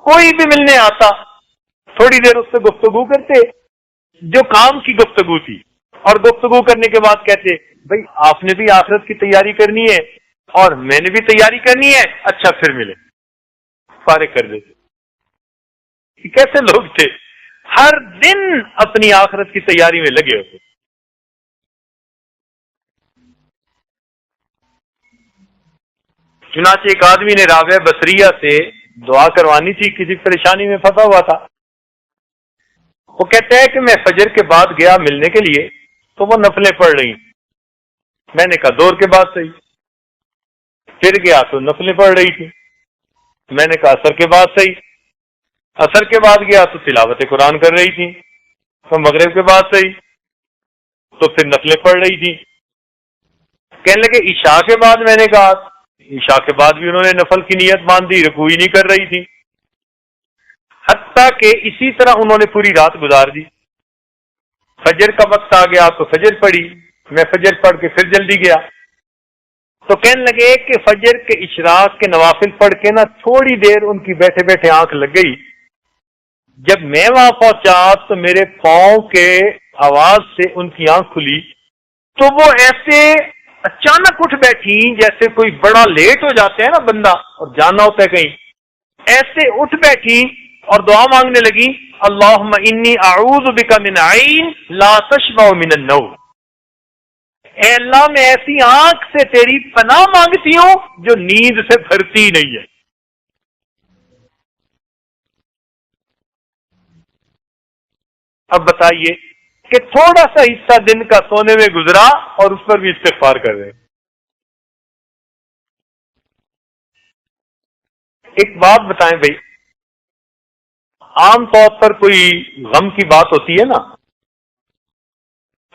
کوئی بھی ملنے آتا تھوڑی دیر اس سے گفتگو کرتے جو کام کی گفتگو تھی، اور گفتگو کرنے کے بعد کہتے بھئی آپ نے بھی آخرت کی تیاری کرنی ہے اور میں نے بھی تیاری کرنی ہے، اچھا پھر ملے، فارغ کر دیتے۔ کیسے لوگ تھے، ہر دن اپنی آخرت کی تیاری میں لگے ہوتے۔ چنانچہ ایک آدمی نے رابعہ بصریہ سے دعا کروانی تھی، کسی پریشانی میں پھنسا ہوا تھا۔ وہ کہتا ہے کہ میں فجر کے بعد گیا ملنے کے لیے تو وہ نفلیں پڑھ رہی، میں نے کہا دور کے بعد صحیح، پھر گیا تو نفلیں پڑھ رہی تھی، میں نے کہا عصر کے بعد صحیح، عصر کے بعد گیا تو تلاوت قرآن کر رہی تھی، تو مغرب کے بعد صحیح، تو پھر نفلیں پڑھ رہی تھی۔ کہنے لگے عشاء کے بعد، میں نے کہا عشاء کے بعد بھی انہوں نے نفل کی نیت باندھی، رکوع ہی نہیں کر رہی تھی، حتیٰ کہ اسی طرح انہوں نے پوری رات گزار دی۔ فجر کا وقت آ گیا تو فجر پڑھی، میں فجر پڑھ کے پھر جلدی گیا، تو کہنے لگے کہ فجر کے اشراق کے نوافل پڑھ کے نا تھوڑی دیر ان کی بیٹھے بیٹھے آنکھ لگ گئی، جب میں وہاں پہنچا تو میرے پاؤں کے آواز سے ان کی آنکھ کھلی، تو وہ ایسے اچانک اٹھ بیٹھی جیسے کوئی بڑا لیٹ ہو جاتا ہے نا بندہ اور جانا ہوتا ہے کہیں، ایسے اٹھ بیٹھی اور دعا مانگنے لگی اللہم انی اعوذ بک من عین لا تشبع من النوم، اے اللہ میں ایسی آنکھ سے تیری پناہ مانگتی ہوں جو نیند سے بھرتی نہیں ہے۔ اب بتائیے کہ تھوڑا سا حصہ دن کا سونے میں گزرا اور اس پر بھی استغفار کر رہے ہیں۔ ایک بات بتائیں بھائی، عام طور پر کوئی غم کی بات ہوتی ہے نا،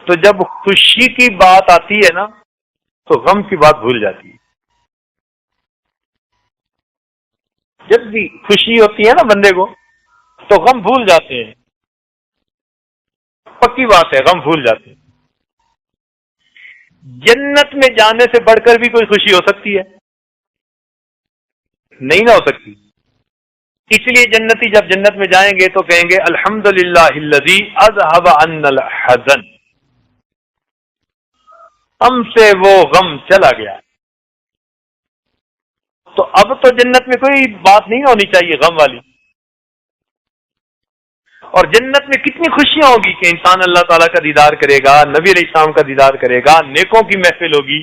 تو جب خوشی کی بات آتی ہے نا تو غم کی بات بھول جاتی ہے۔ جب بھی خوشی ہوتی ہے نا بندے کو تو غم بھول جاتے ہیں، پکی بات ہے، غم بھول جاتے ہیں۔ جنت میں جانے سے بڑھ کر بھی کوئی خوشی ہو سکتی ہے؟ نہیں نہ ہو سکتی۔ اس لیے جنتی جب جنت میں جائیں گے تو کہیں گے الحمدللہ الذی اذھب عنا الحزن، ہم سے وہ غم چلا گیا۔ تو اب تو جنت میں کوئی بات نہیں ہونی چاہیے غم والی۔ اور جنت میں کتنی خوشیاں ہوگی کہ انسان اللہ تعالیٰ کا دیدار کرے گا، نبی علیہ السلام کا دیدار کرے گا، نیکوں کی محفل ہوگی،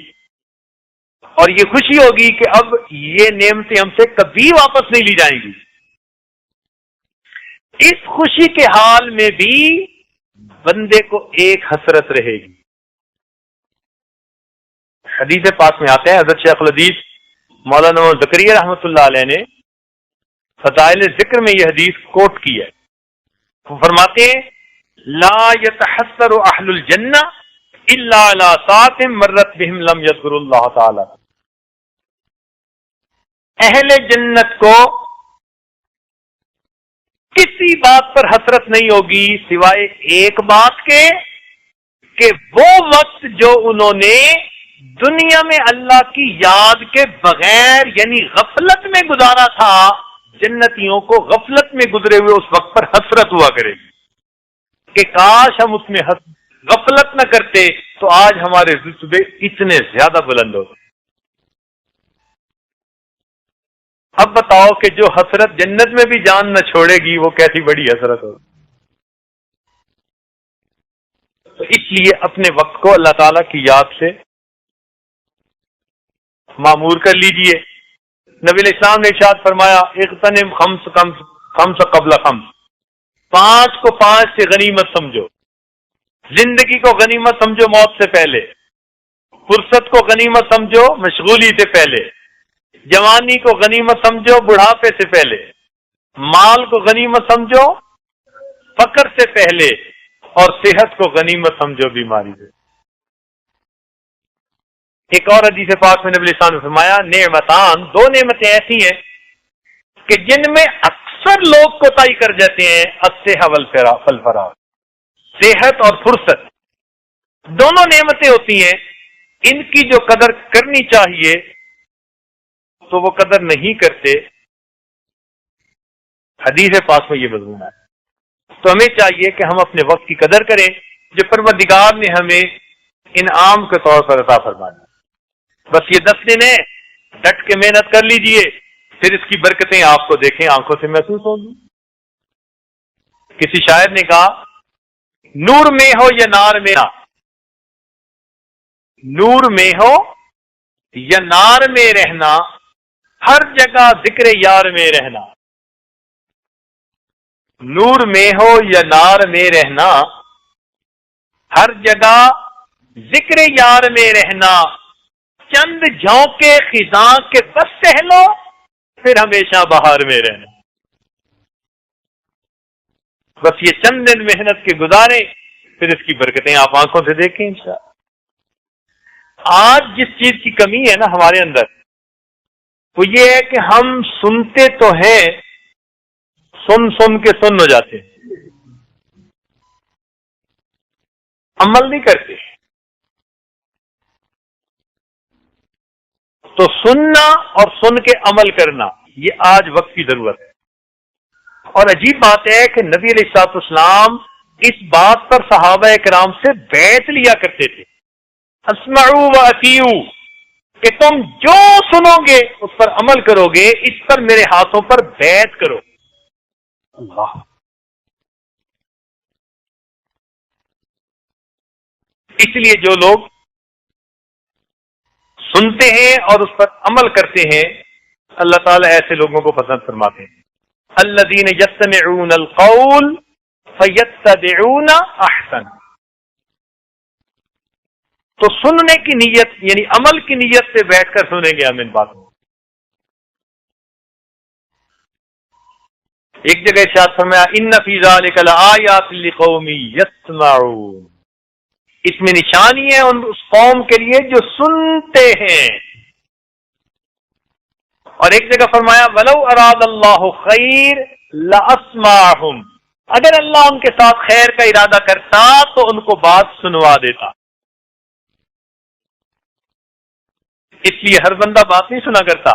اور یہ خوشی ہوگی کہ اب یہ نعمتیں ہم سے کبھی واپس نہیں لی جائیں گی۔ اس خوشی کے حال میں بھی بندے کو ایک حسرت رہے گی۔ حدیث پاک میں آتے ہیں، حضرت شیخ الحدیث مولانا زکریا رحمۃ اللہ علیہ نے فضائل ذکر میں یہ حدیث کوٹ کی ہے۔ وہ فرماتے ہیں لا يتحسر اہل الجنہ الا علی ساعۃ مرت بہم لم یذکروا اللہ تعالی، اہل جنت کو کسی بات پر حسرت نہیں ہوگی سوائے ایک بات کے کہ وہ وقت جو انہوں نے دنیا میں اللہ کی یاد کے بغیر یعنی غفلت میں گزارا تھا، جنتیوں کو غفلت میں گزرے ہوئے اس وقت پر حسرت ہوا کرے گی کہ کاش ہم اس میں غفلت نہ کرتے تو آج ہمارے رتبے اتنے زیادہ بلند ہوتے۔ اب بتاؤ کہ جو حسرت جنت میں بھی جان نہ چھوڑے گی وہ کیسی بڑی حسرت ہوگی۔ تو اس لیے اپنے وقت کو اللہ تعالیٰ کی یاد سے معمور کر لیجئے۔ نبی علیہ السلام نے ارشاد فرمایا اغتنم خمس قبل خمس، 5 کو 5 سے غنیمت سمجھو، زندگی کو غنیمت سمجھو موت سے پہلے، فرصت کو غنیمت سمجھو مشغولی سے پہلے، جوانی کو غنیمت سمجھو بڑھاپے سے پہلے، مال کو غنیمت سمجھو فقر سے پہلے، اور صحت کو غنیمت سمجھو بیماری سے۔ ایک اور حدیث پاک میں نبی علیہ السلام نے فرمایا نعمتان، 2 نعمتیں ایسی ہیں کہ جن میں اکثر لوگ کوتاہی کر جاتے ہیں، الصحہ والفراغ، صحت اور فرصت، دونوں نعمتیں ہوتی ہیں، ان کی جو قدر کرنی چاہیے تو وہ قدر نہیں کرتے۔ حدیث پاک میں یہ مضمون ہے۔ تو ہمیں چاہیے کہ ہم اپنے وقت کی قدر کریں جو پروردگار نے ہمیں انعام کے طور پر عطا فرمایا۔ بس یہ 10 دن ہے، ڈٹ کے محنت کر لیجئے، پھر اس کی برکتیں آپ کو دیکھیں آنکھوں سے محسوس ہوں گی۔ کسی شاعر نے کہا نور میں ہو یا نار میں نہ، نور میں ہو یا نار میں رہنا، ہر جگہ ذکر یار میں رہنا، نور میں ہو یا نار میں رہنا، ہر جگہ ذکر یار میں رہنا، چند جھونکے خزاں کے بس سہ لو، پھر ہمیشہ بہار میں رہنا۔ بس یہ چند دن محنت کے گزارے، پھر اس کی برکتیں آپ آنکھوں سے دیکھیں انشاءاللہ۔ آج جس چیز کی کمی ہے نا ہمارے اندر، وہ یہ ہے کہ ہم سنتے تو ہیں، سن کے سن ہو جاتے ہیں، عمل نہیں کرتے۔ تو سننا اور سن کے عمل کرنا یہ آج وقت کی ضرورت ہے۔ اور عجیب بات ہے کہ نبی علیہ الصلوۃ والسلام اس بات پر صحابہ کرام سے بیعت لیا کرتے تھے، اسمعوا واطیعوا، کہ تم جو سنو گے اس پر عمل کرو گے، اس پر میرے ہاتھوں پر بیعت کرو۔ اللہ. اس لیے جو لوگ سنتے ہیں اور اس پر عمل کرتے ہیں اللہ تعالیٰ ایسے لوگوں کو پسند فرماتے ہیں. الذین یستمعون القول فیتبعون احسن. تو سننے کی نیت یعنی عمل کی نیت سے بیٹھ کر سنیں گے ہم ان باتوں. ایک جگہ ارشاد فرمایا ان فی ذلک لآیات لقوم یسمعون. اس میں نشانی ہے اس قوم کے لیے جو سنتے ہیں. اور ایک جگہ فرمایا ولو اراد اللہ خیر لاسمعہم. اگر اللہ ان کے ساتھ خیر کا ارادہ کرتا تو ان کو بات سنوا دیتا. اس لیے ہر بندہ بات نہیں سنا کرتا.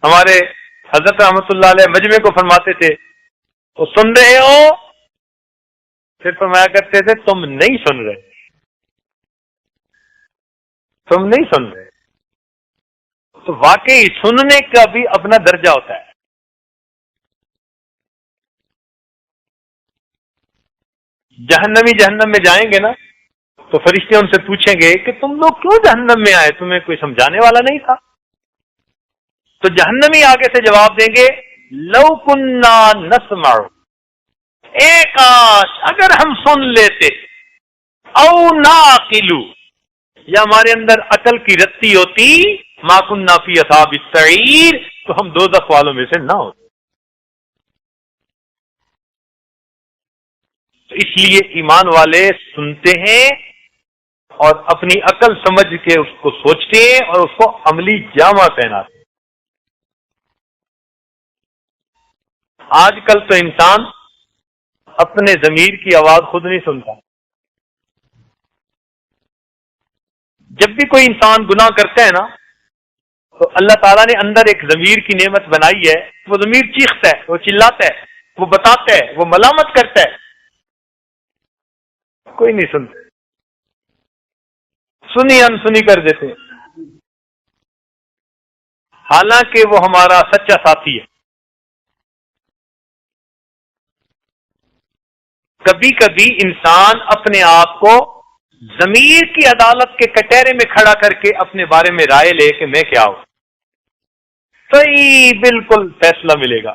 ہمارے حضرت رحمۃ اللہ علیہ مجمع کو فرماتے تھے وہ سن رہے ہو، پھر فرمایا کرتے تھے تم نہیں سن رہے، تم نہیں سن رہے. تو واقعی سننے کا بھی اپنا درجہ ہوتا ہے. جہنمی جہنم میں جائیں گے نا تو فرشتے ان سے پوچھیں گے کہ تم لوگ کیوں جہنم میں آئے، تمہیں کوئی سمجھانے والا نہیں تھا؟ تو جہنمی آگے سے جواب دیں گے لو کننا نسمع، اے کاش اگر ہم سن لیتے، او ناقلو، یا ہمارے اندر عقل کی رتی ہوتی، ما کننا فی اصحاب السعیر، تو ہم دوزخ والوں میں سے نہ ہوتے. تو اس لیے ایمان والے سنتے ہیں اور اپنی عقل سمجھ کے اس کو سوچتے ہیں اور اس کو عملی جامہ پہناتے ہیں. آج کل تو انسان اپنے ضمیر کی آواز خود نہیں سنتا. جب بھی کوئی انسان گناہ کرتا ہے نا تو اللہ تعالیٰ نے اندر ایک ضمیر کی نعمت بنائی ہے. وہ ضمیر چیختا ہے، وہ چلاتا ہے، وہ بتاتا ہے، وہ ملامت کرتا ہے. کوئی نہیں سنتا، سنی انسنی کر دیتے ہیں. حالانکہ وہ ہمارا سچا ساتھی ہے. کبھی کبھی انسان اپنے آپ کو ضمیر کی عدالت کے کٹہرے میں کھڑا کر کے اپنے بارے میں رائے لے کہ میں کیا ہوں، صحیح بالکل فیصلہ ملے گا.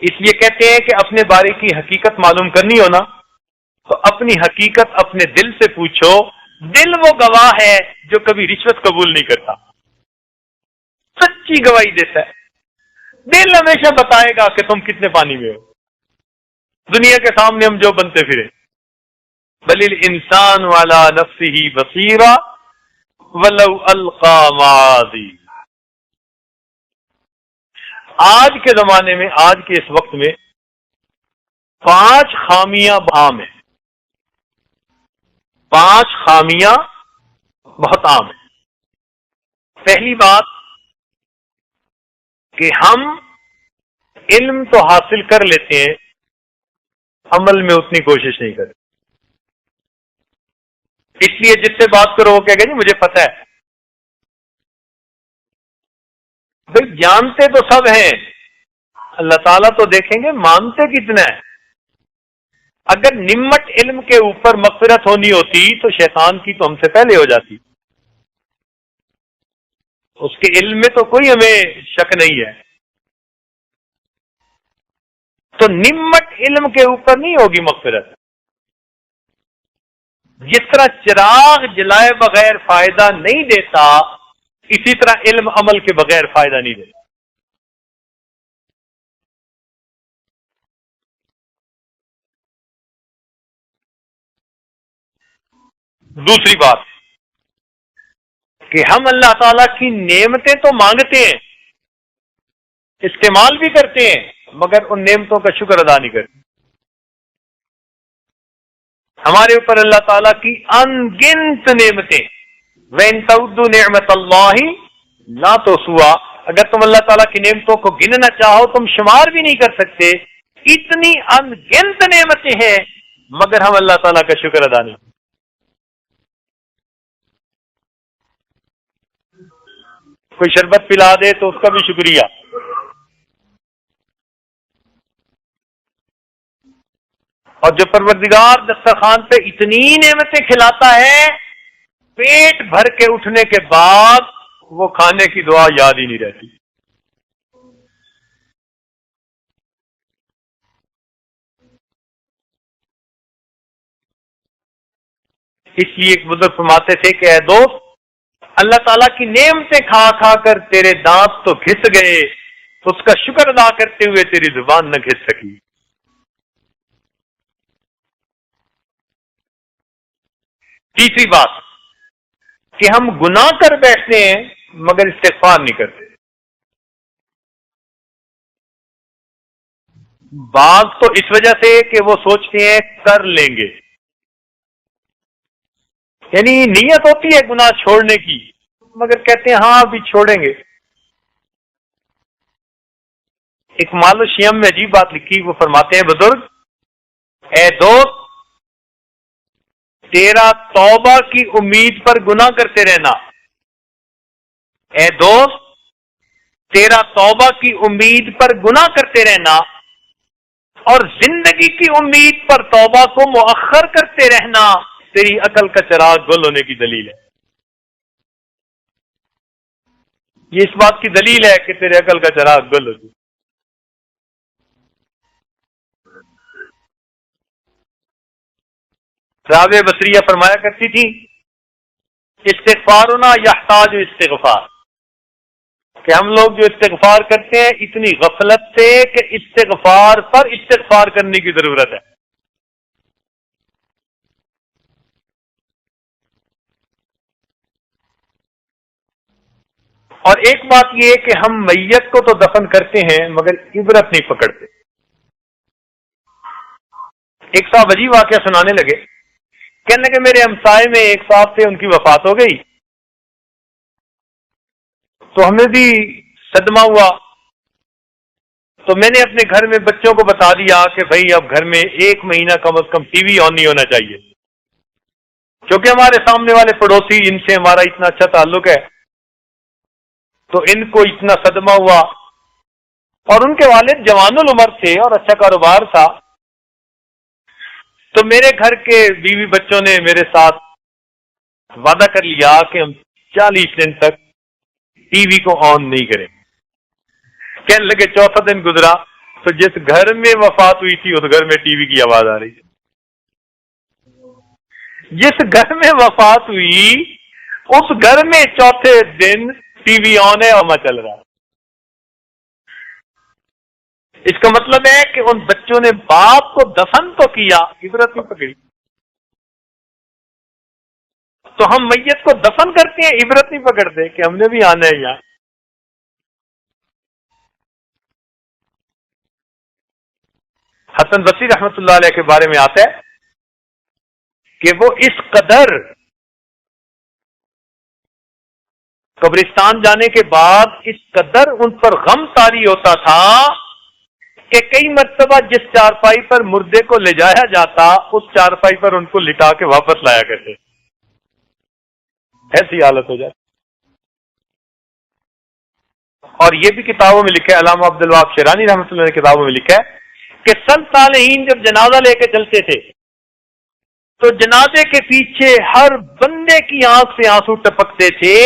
اس لیے کہتے ہیں کہ اپنے بارے کی حقیقت معلوم کرنی ہو نا تو اپنی حقیقت اپنے دل سے پوچھو. دل وہ گواہ ہے جو کبھی رشوت قبول نہیں کرتا، سچی گواہی دیتا ہے. دل ہمیشہ بتائے گا کہ تم کتنے پانی میں ہو. دنیا کے سامنے ہم جو بنتے پھرے، بل الانسان علی نفسہ بصیرہ ولو القی معاذیرہ. آج کے زمانے میں، آج کے اس وقت میں 5 خامیاں عام ہیں. 5 خامیاں بہت عام ہیں. پہلی بات کہ ہم علم تو حاصل کر لیتے ہیں، عمل میں اتنی کوشش نہیں کرتے. اس لیے جس سے بات کرو وہ کہے گا جی مجھے پتہ ہے. بھئی جانتے تو سب ہیں، اللہ تعالیٰ تو دیکھیں گے مانتے کتنا ہے. اگر نمٹ علم کے اوپر مغفرت ہونی ہوتی تو شیطان کی تو ہم سے پہلے ہو جاتی. اس کے علم میں تو کوئی ہمیں شک نہیں ہے. تو نمٹ علم کے اوپر نہیں ہوگی مغفرت. جس طرح چراغ جلائے بغیر فائدہ نہیں دیتا، اسی طرح علم عمل کے بغیر فائدہ نہیں دیتا. دوسری بات کہ ہم اللہ تعالیٰ کی نعمتیں تو مانگتے ہیں، استعمال بھی کرتے ہیں، مگر ان نعمتوں کا شکر ادا نہیں کرتے. ہمارے اوپر اللہ تعالیٰ کی ان گنت نعمتیں، وَإِن تَعُدُّوا نِعْمَتَ اللَّهِ لَا تُحْصُوهَا، اگر تم اللہ تعالیٰ کی نعمتوں کو گننا چاہو تم شمار بھی نہیں کر سکتے. اتنی ان گنت نعمتیں ہیں مگر ہم اللہ تعالیٰ کا شکر ادا نہیں. کوئی شربت پلا دے تو اس کا بھی شکریہ. اور جو پروردگار دسترخوان پہ اتنی نعمتیں کھلاتا ہے، پیٹ بھر کے اٹھنے کے بعد وہ کھانے کی دعا یاد ہی نہیں رہتی. اس لیے ایک بزرگ فرماتے تھے کہ اے دوست، اللہ تعالیٰ کی نعمتیں کھا کھا کر تیرے دانت تو گھس گئے، اس کا شکر ادا کرتے ہوئے تیری زبان نہ گھس سکی. تیسری بات کہ ہم گناہ کر بیٹھتے ہیں مگر استغفار نہیں کرتے. بعض تو اس وجہ سے کہ وہ سوچتے ہیں کر لیں گے، یعنی نیت ہوتی ہے گناہ چھوڑنے کی مگر کہتے ہیں ہاں ابھی چھوڑیں گے. ایک مال شیم میں عجیب بات لکھی، وہ فرماتے ہیں بزرگ، اے دوست تیرا توبہ کی امید پر گناہ کرتے رہنا، اے دوست تیرا توبہ کی امید پر گناہ کرتے رہنا اور زندگی کی امید پر توبہ کو مؤخر کرتے رہنا تیری عقل کا چراغ گل ہونے کی دلیل ہے. یہ اس بات کی دلیل ہے کہ تیرے عقل کا چراغ گل ہو جائے. رابعہ بصریہ فرمایا کرتی تھی، استغفارنا یحتاج استغفار، کہ ہم لوگ جو استغفار کرتے ہیں اتنی غفلت سے کہ استغفار پر استغفار کرنے کی ضرورت ہے. اور ایک بات یہ ہے کہ ہم میت کو تو دفن کرتے ہیں مگر عبرت نہیں پکڑتے. ایک صاحب عجیب واقعہ سنانے لگے، کہنے لگے میرے ہمسائے میں ایک صاحب تھے، ان کی وفات ہو گئی تو ہمیں بھی صدمہ ہوا. تو میں نے اپنے گھر میں بچوں کو بتا دیا کہ بھائی اب گھر میں 1 مہینہ کم از کم ٹی وی آن نہیں ہونا چاہیے، کیونکہ ہمارے سامنے والے پڑوسی ان سے ہمارا اتنا اچھا تعلق ہے. تو ان کو اتنا صدمہ ہوا، اور ان کے والد جوان العمر تھے اور اچھا کاروبار تھا. تو میرے گھر کے بیوی بچوں نے میرے ساتھ وعدہ کر لیا کہ ہم 40 دن تک ٹی وی کو آن نہیں کریں. کہنے لگے چوتھا دن گزرا تو جس گھر میں وفات ہوئی تھی اس گھر میں ٹی وی کی آواز آ رہی ہے. جس گھر میں وفات ہوئی اس گھر میں چوتھے دن ٹی وی آن ہے اور میں چل رہا ہے. اس کا مطلب ہے کہ ان بچوں نے باپ کو دفن تو کیا، عبرت نہیں پکڑی. تو ہم میت کو دفن کرتے ہیں، عبرت نہیں پکڑتے کہ ہم نے بھی آنا ہے یہاں. حسن بصری رحمت اللہ علیہ کے بارے میں آتا ہے کہ وہ اس قدر قبرستان جانے کے بعد اس قدر ان پر غم طاری ہوتا تھا کہ کئی مرتبہ جس چارپائی پر مردے کو لے جایا جاتا اس چارپائی پر ان کو لٹا کے واپس لایا کرتے. ایسی حالت ہو جاتی. اور یہ بھی کتابوں میں لکھا ہے، علامہ عبدالوہاب شیرانی رحمۃ اللہ نے کتابوں میں لکھا ہے کہ سلف صالحین جب جنازہ لے کے چلتے تھے تو جنازے کے پیچھے ہر بندے کی آنکھ سے آنسو ٹپکتے تھے.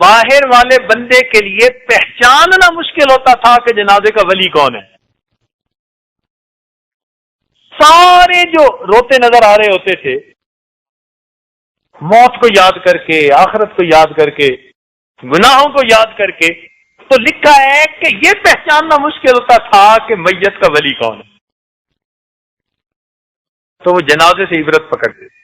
باہر والے بندے کے لیے پہچاننا مشکل ہوتا تھا کہ جنازے کا ولی کون ہے. سارے جو روتے نظر آ رہے ہوتے تھے موت کو یاد کر کے، آخرت کو یاد کر کے، گناہوں کو یاد کر کے. تو لکھا ہے کہ یہ پہچاننا مشکل ہوتا تھا کہ میت کا ولی کون ہے. تو وہ جنازے سے عبرت پکڑتے تھے.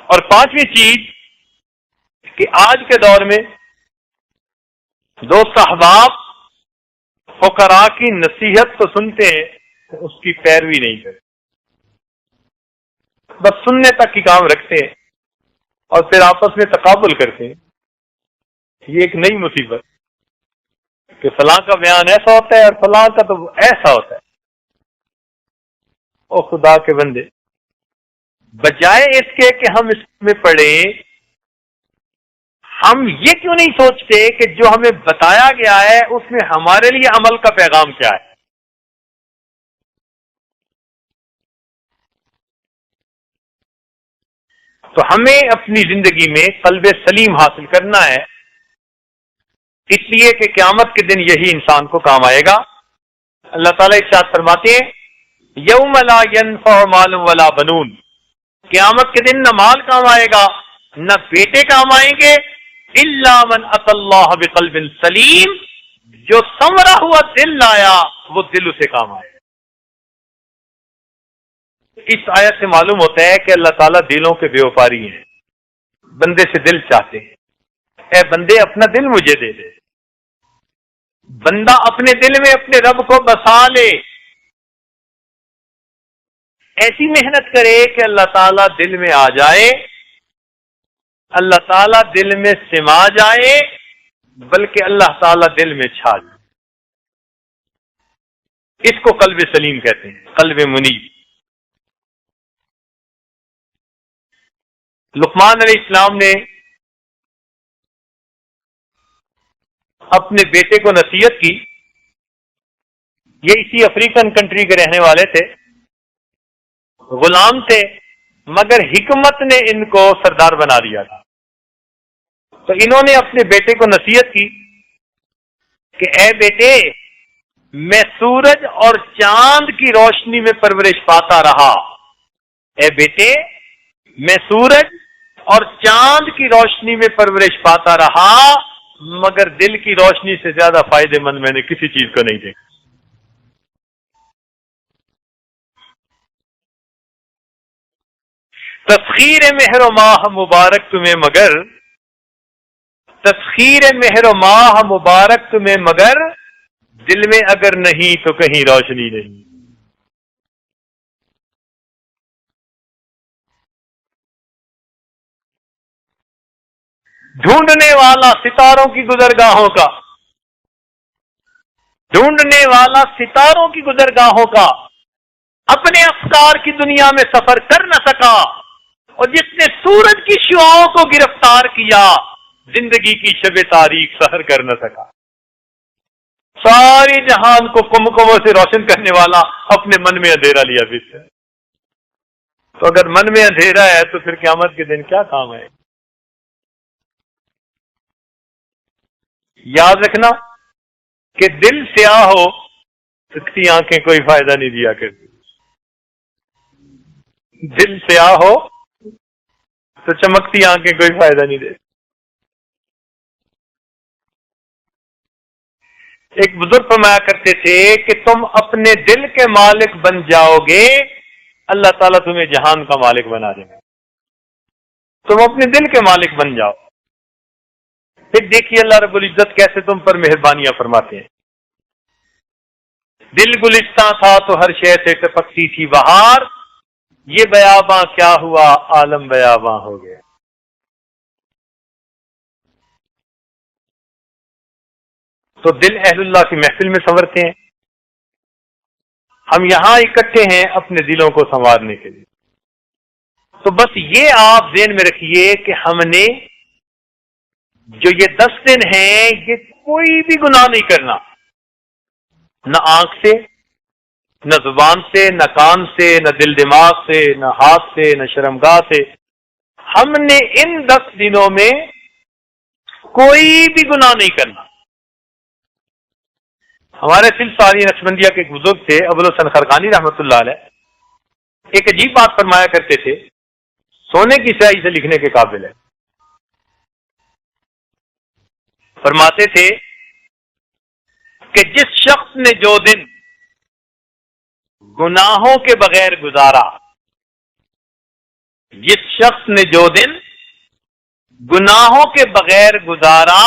اور پانچویں چیز کہ آج کے دور میں دوست احباب فقراء کی نصیحت تو سنتے ہیں اس کی پیروی نہیں کرتے، بس سننے تک کی کام رکھتے ہیں اور پھر آپس میں تقابل کرتے ہیں. یہ ایک نئی مصیبت کہ فلاں کا بیان ایسا ہوتا ہے اور فلاں کا تو ایسا ہوتا ہے. او خدا کے بندے، بجائے اس کے کہ ہم اس میں پڑھیں، ہم یہ کیوں نہیں سوچتے کہ جو ہمیں بتایا گیا ہے اس میں ہمارے لیے عمل کا پیغام کیا ہے؟ تو ہمیں اپنی زندگی میں قلب سلیم حاصل کرنا ہے، اس لیے کہ قیامت کے دن یہی انسان کو کام آئے گا۔ اللہ تعالیٰ ارشاد فرماتے ہیں یوم لا ينفع مال ولا بنون، قیامت کے دن نہ مال کام آئے گا نہ بیٹے کام آئیں گے، الا من اتى اللہ بقلب سلیم، جو سنورا ہوا دل لایا وہ دل اسے کام آئے۔ اس آیت سے معلوم ہوتا ہے کہ اللہ تعالیٰ دلوں کے بیوپاری ہیں، بندے سے دل چاہتے ہیں۔ اے بندے اپنا دل مجھے دے دے، بندہ اپنے دل میں اپنے رب کو بسا لے، ایسی محنت کرے کہ اللہ تعالیٰ دل میں آ جائے، اللہ تعالیٰ دل میں سما جائے، بلکہ اللہ تعالیٰ دل میں چھا جائے۔ اس کو قلب سلیم کہتے ہیں، قلب منیب۔ لقمان علیہ السلام نے اپنے بیٹے کو نصیحت کی، یہ اسی افریقن کنٹری کے رہنے والے تھے، غلام تھے، مگر حکمت نے ان کو سردار بنا دیا تھا۔ تو انہوں نے اپنے بیٹے کو نصیحت کی کہ اے بیٹے، میں سورج اور چاند کی روشنی میں پرورش پاتا رہا، اے بیٹے میں سورج اور چاند کی روشنی میں پرورش پاتا رہا، مگر دل کی روشنی سے زیادہ فائدے مند میں نے کسی چیز کو نہیں دیکھا۔ تسخیر مہر و ماہ مبارک تمہیں مگر، تسخیر مہر و ماہ مبارک تمہیں مگر، دل میں اگر نہیں تو کہیں روشنی نہیں۔ ڈھونڈنے والا ستاروں کی گزرگاہوں کا، ڈھونڈنے والا ستاروں کی گزرگاہوں کا، اپنے افکار کی دنیا میں سفر کر نہ سکا، اور جس نے سورج کی شعاؤں کو گرفتار کیا، زندگی کی شب تاریخ سحر کر نہ سکا۔ ساری جہان کو کمکموں سے روشن کرنے والا اپنے من میں اندھیرا لیا بس ہے۔ تو اگر من میں اندھیرا ہے تو پھر قیامت کے دن کیا کام ہے؟ یاد رکھنا کہ دل سیاہ ہو سکتی آنکھیں کوئی فائدہ نہیں دیا کرتی، دل سیاہ ہو تو چمکتی آنکھیں کوئی فائدہ نہیں دیتی۔ ایک بزرگ فرمایا کرتے تھے کہ تم اپنے دل کے مالک بن جاؤ گے، اللہ تعالیٰ تمہیں جہان کا مالک بنا دے گا۔ تم اپنے دل کے مالک بن جاؤ، پھر دیکھیے اللہ رب العزت کیسے تم پر مہربانیاں فرماتے ہیں۔ دل گلستاں تھا تو ہر شے سے ٹپکتی تھی بہار، یہ بیاباں کیا ہوا عالم بیاباں ہو گیا۔ تو دل اہل اللہ کی محفل میں سنورتے ہیں، ہم یہاں اکٹھے ہیں اپنے دلوں کو سنوارنے کے لیے۔ تو بس یہ آپ ذہن میں رکھیے کہ ہم نے جو یہ 10 دن ہیں یہ کوئی بھی گناہ نہیں کرنا، نہ آنکھ سے، نہ زبان سے، نہ کان سے، نہ دل دماغ سے، نہ ہاتھ سے، نہ شرمگاہ سے۔ ہم نے ان 10 دنوں میں کوئی بھی گناہ نہیں کرنا۔ ہمارے سلسلہ نقشبندیہ کے ایک بزرگ تھے ابوالحسن خرقانی رحمۃ اللہ علیہ، ایک عجیب بات فرمایا کرتے تھے، سونے کی سیاہی سے لکھنے کے قابل ہے۔ فرماتے تھے کہ جس شخص نے جو دن گناہوں کے بغیر گزارا، جس شخص نے جو دن گناہوں کے بغیر گزارا،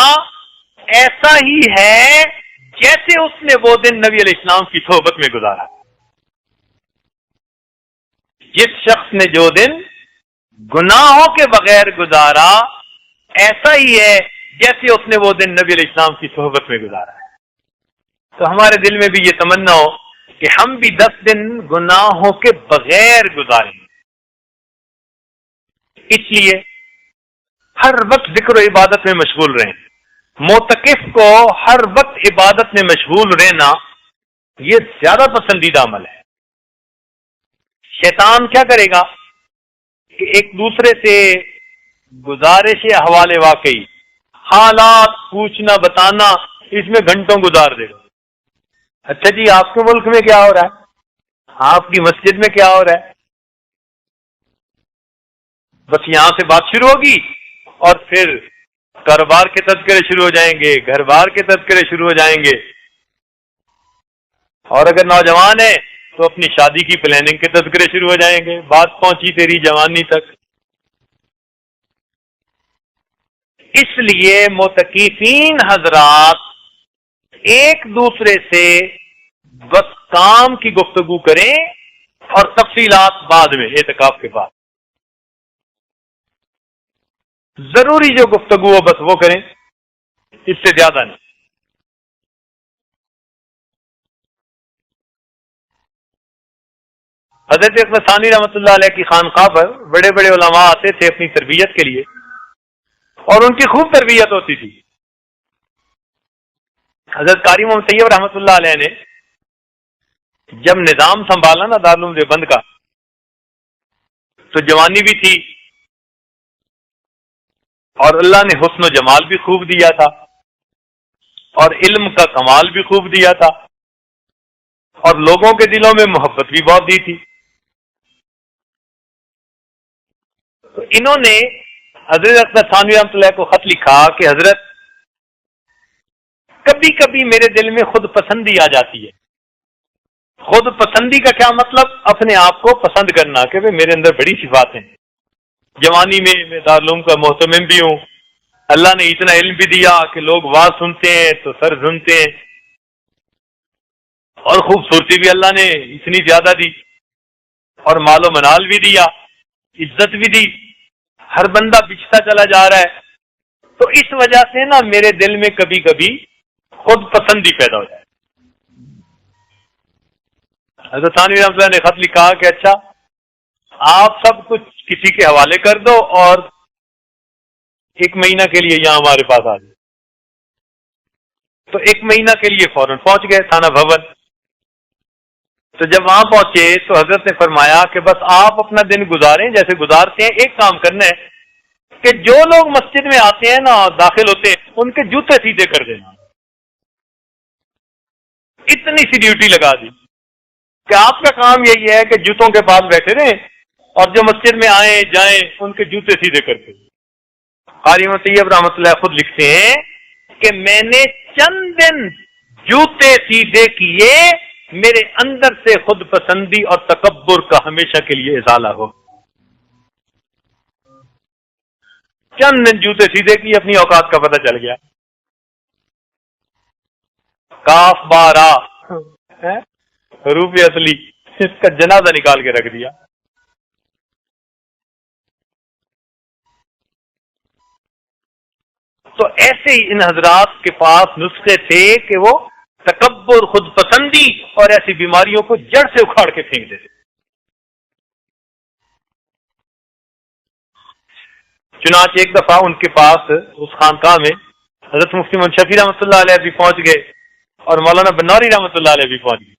ایسا ہی ہے جیسے اس نے وہ دن نبی علیہ السلام کی صحبت میں گزارا۔ جس شخص نے جو دن گناہوں کے بغیر گزارا، ایسا ہی ہے جیسے اس نے وہ دن نبی علیہ السلام کی صحبت میں گزارا ہے۔ تو ہمارے دل میں بھی یہ تمنا ہو کہ ہم بھی 10 دن گناہوں کے بغیر گزاریں، اس لیے ہر وقت ذکر و عبادت میں مشغول رہیں. معتکف کو ہر وقت عبادت میں مشغول رہنا یہ زیادہ پسندیدہ عمل ہے. شیطان کیا کرے گا کہ ایک دوسرے سے گزارش حوالے واقعی حالات پوچھنا بتانا اس میں گھنٹوں گزار دے گا. اچھا جی آپ کے ملک میں کیا ہو رہا ہے، آپ کی مسجد میں کیا ہو رہا ہے، بس یہاں سے بات شروع ہوگی اور پھر کاروبار کے تذکرے شروع ہو جائیں گے، گھر بار کے تذکرے شروع ہو جائیں گے، اور اگر نوجوان ہے تو اپنی شادی کی پلاننگ کے تذکرے شروع ہو جائیں گے. بات پہنچی تیری جوانی تک. اس لیے معتکفین حضرات ایک دوسرے سے بس کام کی گفتگو کریں اور تفصیلات بعد میں اعتکاف کے بعد. ضروری جو گفتگو ہو بس وہ کریں، اس سے زیادہ نہیں. حضرت احمد ثانی رحمۃ اللہ علیہ کی خانقاہ پر بڑے بڑے علماء آتے تھے اپنی تربیت کے لیے، اور ان کی خوب تربیت ہوتی تھی. حضرت قاری محمد طیب رحمۃ اللہ علیہ نے جب نظام سنبھالا نا دارالعلوم دیوبند کا، تو جوانی بھی تھی اور اللہ نے حسن و جمال بھی خوب دیا تھا اور علم کا کمال بھی خوب دیا تھا اور لوگوں کے دلوں میں محبت بھی بہت دی تھی. تو انہوں نے حضرت احمد ثانوی رحمۃ اللہ کو خط لکھا کہ حضرت کبھی کبھی میرے دل میں خود پسندی آ جاتی ہے. خود پسندی کا کیا مطلب؟ اپنے آپ کو پسند کرنا کہ میرے اندر بڑی صفات ہیں. جوانی میں دارالعلوم کا محتمم بھی ہوں، اللہ نے اتنا علم بھی دیا کہ لوگ واز سنتے ہیں تو سر سنتے ہیں، اور خوبصورتی بھی اللہ نے اتنی زیادہ دی اور مال و منال بھی دیا، عزت بھی دی. ہر بندہ بچتا چلا جا رہا ہے. تو اس وجہ سے نا میرے دل میں کبھی کبھی خود پسندی پیدا ہو جائے. حضرت ثانوی رحمۃ اللہ نے خط لکھا کہ اچھا آپ سب کچھ کسی کے حوالے کر دو اور 1 مہینہ کے لیے یہاں ہمارے پاس آ جائے. تو 1 مہینہ کے لیے فوراً پہنچ گئے تھانہ بھون. تو جب وہاں پہنچے تو حضرت نے فرمایا کہ بس آپ اپنا دن گزاریں جیسے گزارتے ہیں. ایک کام کرنا ہے کہ جو لوگ مسجد میں آتے ہیں نا داخل ہوتے ہیں ان کے جوتے سیدھے کر دینا. اتنی سی ڈیوٹی لگا دی کہ آپ کا کام یہی ہے کہ جوتوں کے پاس بیٹھے رہیں اور جو مسجد میں آئیں جائیں ان کے جوتے سیدھے کرتے. قاری محمد طیب رحمۃ اللہ خود لکھتے ہیں کہ میں نے چند دن جوتے سیدھے کیے، میرے اندر سے خود پسندی اور تکبر کا ہمیشہ کے لیے ازالہ ہو. چند دن جوتے سیدھے کی، اپنی اوقات کا پتہ چل گیا. کاف بارا حروف اصلی، اس کا جنازہ نکال کے رکھ دیا. تو ایسے ہی ان حضرات کے پاس نسخے تھے کہ وہ تکبر، خود پسندی اور ایسی بیماریوں کو جڑ سے اکھاڑ کے پھینک دیتے. چنانچہ ایک دفعہ ان کے پاس اس خانقاہ میں حضرت مفتی محمد شفیع رحمۃ اللہ علیہ بھی پہنچ گئے اور مولانا بنوری رحمۃ اللہ علیہ بھی پہنچ گئے.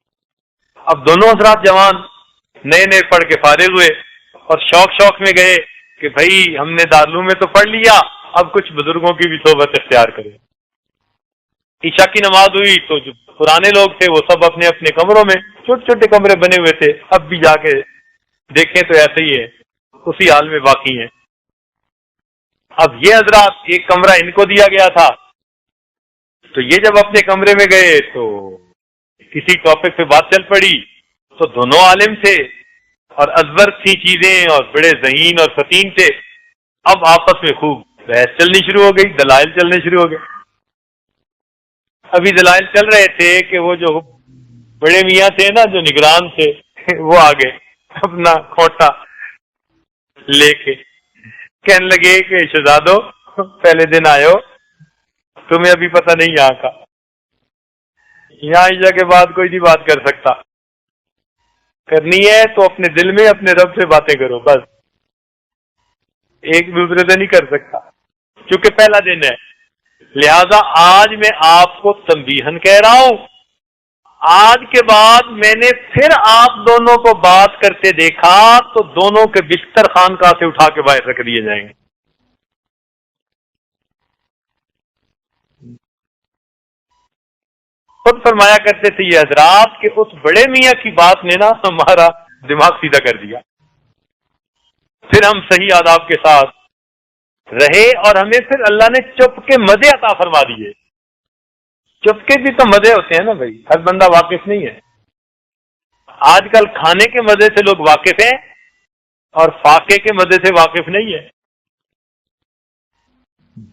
اب دونوں حضرات جوان نئے نئے پڑھ کے فارغ ہوئے اور شوق میں گئے کہ بھائی ہم نے دارالعلوم میں تو پڑھ لیا، اب کچھ بزرگوں کی بھی صحبت اختیار کریں. عشاء کی نماز ہوئی تو جو پرانے لوگ تھے وہ سب اپنے اپنے کمروں میں، چھوٹے چھوٹے کمرے بنے ہوئے تھے، اب بھی جا کے دیکھیں تو ایسے ہی ہے، اسی حال میں باقی ہیں. اب یہ حضرات ایک کمرہ ان کو دیا گیا تھا، تو یہ جب اپنے کمرے میں گئے تو کسی ٹاپک پہ بات چل پڑی تو دونوں عالم تھے اور ازبر تھی چیزیں اور بڑے ذہین اور فتین تھے. اب آپس میں خوب بحث چلنی شروع ہو گئی، دلائل چلنے شروع ہو گئے. ابھی دلائل چل رہے تھے کہ وہ جو بڑے میاں تھے نا جو نگران تھے وہ آگے اپنا کھوٹا لے کے کہنے لگے کہ شہزادو پہلے دن آئے ہو، تمہیں ابھی پتہ نہیں یہاں کا، یہاں عشاء کے بعد کوئی نہیں بات کر سکتا، کرنی ہے تو اپنے دل میں اپنے رب سے باتیں کرو بس. ایک دوسرے سے نہیں کر سکتا کیونکہ پہلا دن ہے. لہذا آج میں آپ کو تنبیہن کہہ رہا ہوں، آج کے بعد میں نے پھر آپ دونوں کو بات کرتے دیکھا تو دونوں کے بستر خانقاہ سے اٹھا کے باہر رکھ دیے جائیں گے. خود فرمایا کرتے تھے یہ حضرات کہ اس بڑے میاں کی بات نے نا ہمارا دماغ سیدھا کر دیا. پھر ہم صحیح آداب کے ساتھ رہے اور ہمیں پھر اللہ نے چپ کے مزے عطا فرما دیے. چپ کے بھی تو مزے ہوتے ہیں نا بھائی، ہر بندہ واقف نہیں ہے. آج کل کھانے کے مزے سے لوگ واقف ہیں اور فاقے کے مزے سے واقف نہیں ہے.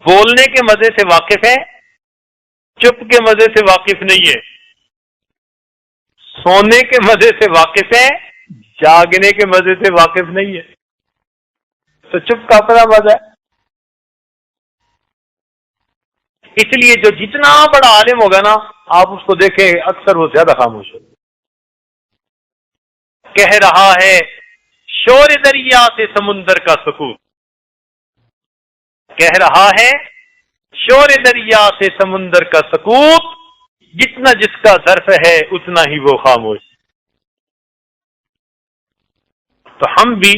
بولنے کے مزے سے واقف ہے، چپ کے مزے سے واقف نہیں ہے. سونے کے مزے سے واقف ہے، جاگنے کے مزے سے واقف نہیں ہے. تو چپ کا اپنا مزہ ہے. اس لیے جو جتنا بڑا عالم ہوگا نا، آپ اس کو دیکھیں اکثر وہ زیادہ خاموش ہوگا. کہہ رہا ہے شور دریا سے سمندر کا سکوت، کہہ رہا ہے شور دریا سے سمندر کا سکوت، جتنا جس کا ظرف ہے اتنا ہی وہ خاموش. تو ہم بھی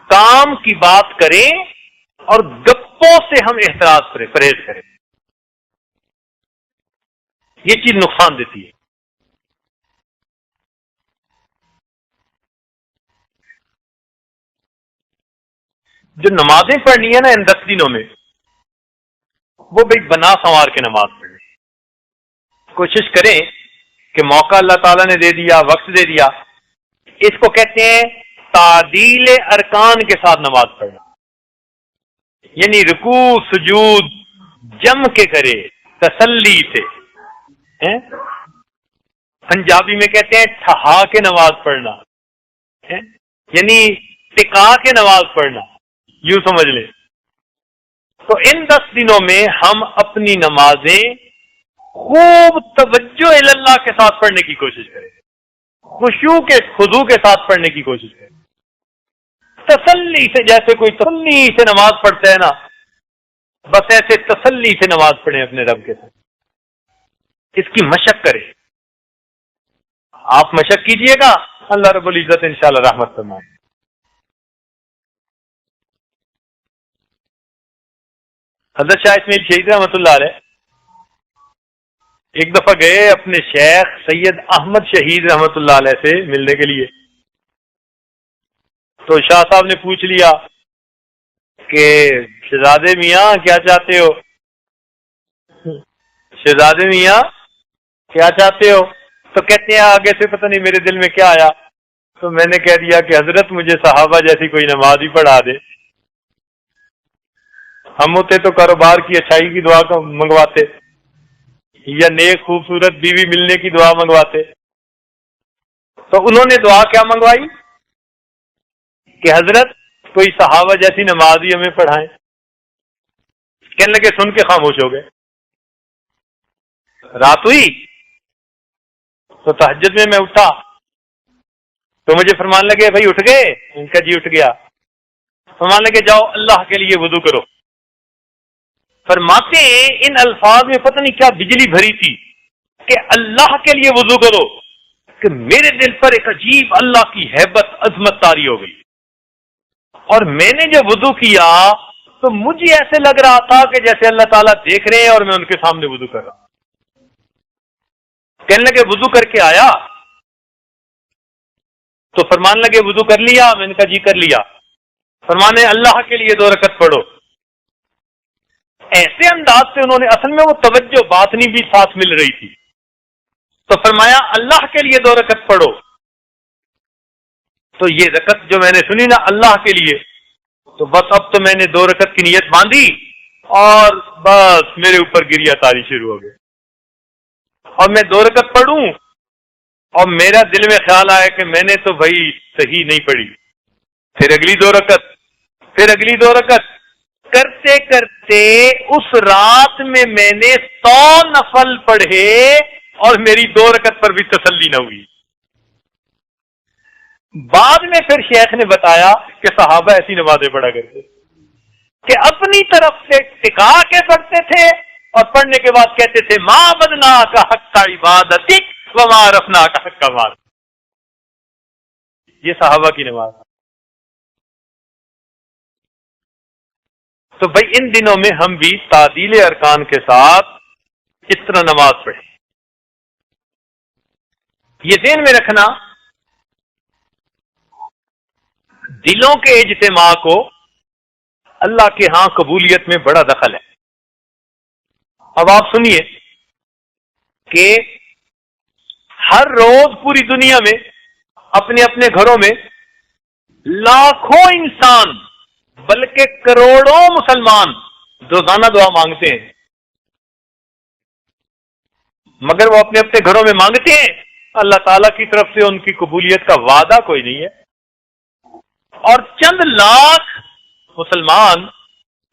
کام کی بات کریں اور گپوں سے ہم احتراز کریں، پرہیز کریں. یہ چیز نقصان دیتی ہے. جو نمازیں پڑھنی ہے نا ان 10 دنوں میں، وہ بھائی بنا سنوار کے نماز پڑھیں. کوشش کریں کہ موقع اللہ تعالیٰ نے دے دیا، وقت دے دیا، اس کو کہتے ہیں تعدیل ارکان کے ساتھ نماز پڑھنا. یعنی رکوع سجود جم کے کرے، تسلی سے. پنجابی میں کہتے ہیں ٹھہا کے نماز پڑھنا، یعنی ٹکا کے نماز پڑھنا، یوں سمجھ لیں. تو ان 10 دنوں میں ہم اپنی نمازیں خوب توجہ اللہ کے ساتھ پڑھنے کی کوشش کریں، خشوع کے خضوع کے ساتھ پڑھنے کی کوشش کریں. تسلی سے، جیسے کوئی تسلی سے نماز پڑھتا ہے نا، بس ایسے تسلی سے نماز پڑھیں اپنے رب کے ساتھ. اس کی مشق کریں. آپ مشق کیجئے گا، اللہ رب العزت انشاءاللہ رحمت فرمائے. حضرت شاہ اسماعیل شہید رحمۃ اللہ علیہ ایک دفعہ گئے اپنے شیخ سید احمد شہید رحمۃ اللہ علیہ سے ملنے کے لیے. تو شاہ صاحب نے پوچھ لیا کہ شہزادے میاں کیا چاہتے ہو؟ شہزادے میاں کیا چاہتے ہو؟ تو کہتے ہیں آگے سے پتہ نہیں میرے دل میں کیا آیا، تو میں نے کہہ دیا کہ حضرت مجھے صحابہ جیسی کوئی نماز ہی پڑھا دے. ہم ہوتے تو کاروبار کی اچھائی کی دعا منگواتے یا نیک خوبصورت بیوی ملنے کی دعا منگواتے. تو انہوں نے دعا کیا منگوائی کہ حضرت کوئی صحابہ جیسی نماز ہی ہمیں پڑھائیں. کہنے لگے، سن کے خاموش ہو گئے. رات ہوئی تو تہجد میں اٹھا تو مجھے فرمان لگے بھائی اٹھ گئے؟ ان کا جی اٹھ گیا. فرمان لگے جاؤ اللہ کے لیے وضو کرو. فرماتے ہیں ان الفاظ میں پتہ نہیں کیا بجلی بھری تھی کہ اللہ کے لیے وضو کرو، کہ میرے دل پر ایک عجیب اللہ کی ہیبت عظمت طاری ہو گئی. اور میں نے جب وضو کیا تو مجھے ایسے لگ رہا تھا کہ جیسے اللہ تعالیٰ دیکھ رہے ہیں اور میں ان کے سامنے وضو کر رہا ہوں. کہنے لگے وضو کر کے آیا؟ تو فرمان لگے وضو کر لیا؟ میں نے کہا جی کر لیا. فرمانے اللہ کے لیے 2 رکعت پڑھو. ایسے انداز سے انہوں نے، اصل میں وہ توجہ باطنی بھی ساتھ مل رہی تھی. تو فرمایا اللہ کے لیے 2 رکعت پڑھو. تو یہ رکعت جو میں نے سنی نا اللہ کے لیے، تو بس اب تو میں نے 2 رکعت کی نیت باندھی اور بس میرے اوپر گریہ تاری شروع ہو گئے. اور میں 2 رکعت پڑھوں اور میرا دل میں خیال آیا کہ میں نے تو بھائی صحیح نہیں پڑھی. پھر اگلی 2 رکعت، پھر اگلی 2 رکعت، کرتے کرتے اس رات میں نے 100 نفل پڑھے اور میری 2 رکعت پر بھی تسلی نہ ہوئی. بعد میں پھر شیخ نے بتایا کہ صحابہ ایسی نمازیں پڑھا کرتے. کہ اپنی طرف سے ٹکا کے پڑھتے تھے اور پڑھنے کے بعد کہتے تھے ما بدنا کا حق کا عبادتک وما رفنا کا حق کا مار. یہ صحابہ کی نماز. تو بھائی ان دنوں میں ہم بھی تعدیل ارکان کے ساتھ اس طرح نماز پڑھیں. یہ ذہن میں رکھنا دلوں کے اجتماع کو اللہ کے ہاں قبولیت میں بڑا دخل ہے. اب آپ سنیے کہ ہر روز پوری دنیا میں اپنے اپنے گھروں میں لاکھوں انسان بلکہ کروڑوں مسلمان روزانہ دعا مانگتے ہیں، مگر وہ اپنے اپنے گھروں میں مانگتے ہیں، اللہ تعالیٰ کی طرف سے ان کی قبولیت کا وعدہ کوئی نہیں ہے. اور چند لاکھ مسلمان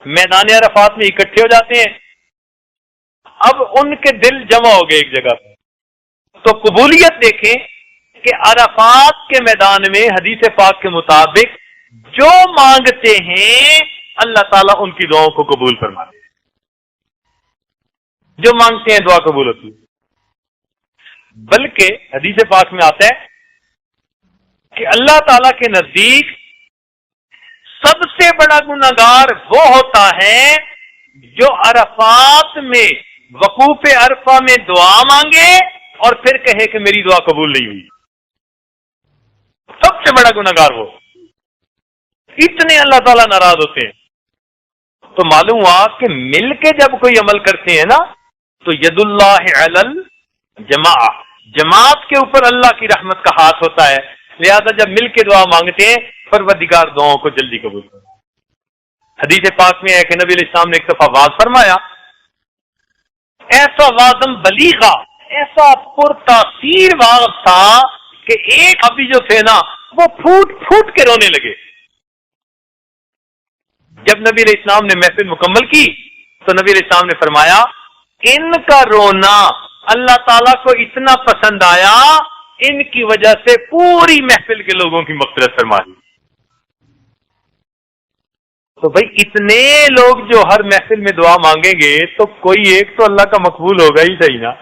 میدان عرفات میں اکٹھے ہو جاتے ہیں. اب ان کے دل جمع ہو گئے ایک جگہ پہ، تو قبولیت دیکھیں کہ عرفات کے میدان میں حدیث پاک کے مطابق جو مانگتے ہیں اللہ تعالیٰ ان کی دعاؤں کو قبول فرماتے ہیں. جو مانگتے ہیں دعا قبول ہوتی ہے. بلکہ حدیث پاک میں آتا ہے کہ اللہ تعالیٰ کے نزدیک سب سے بڑا گناہگار وہ ہوتا ہے جو عرفات میں وقوف عرفہ میں دعا مانگے اور پھر کہے کہ میری دعا قبول نہیں ہوئی. سب سے بڑا گناہگار وہ. اتنے اللہ تعالیٰ ناراض ہوتے ہیں. تو معلوم ہوا کہ مل کے جب کوئی عمل کرتے ہیں نا تو ید اللہ علی الجماع، جماعت کے اوپر اللہ کی رحمت کا ہاتھ ہوتا ہے. لہذا جب مل کے دعا مانگتے ہیں پروردگار دعاؤں کو جلدی قبول کرتا ہے. حدیث پاک میں ہے کہ نبی علیہ السلام نے ایک دفعہ واز فرمایا، ایسا وازم بلیغا، ایسا پرتاثیر واز تھا کہ ایک ابھی جو تھے نا وہ پھوٹ پھوٹ کے رونے لگے. جب نبی علیہ السلام نے محفل مکمل کی تو نبی علیہ السلام نے فرمایا ان کا رونا اللہ تعالیٰ کو اتنا پسند آیا، ان کی وجہ سے پوری محفل کے لوگوں کی مغفرت فرما دی. تو بھائی اتنے لوگ جو ہر محفل میں دعا مانگیں گے تو کوئی ایک تو اللہ کا مقبول ہوگا ہی صحیح نا.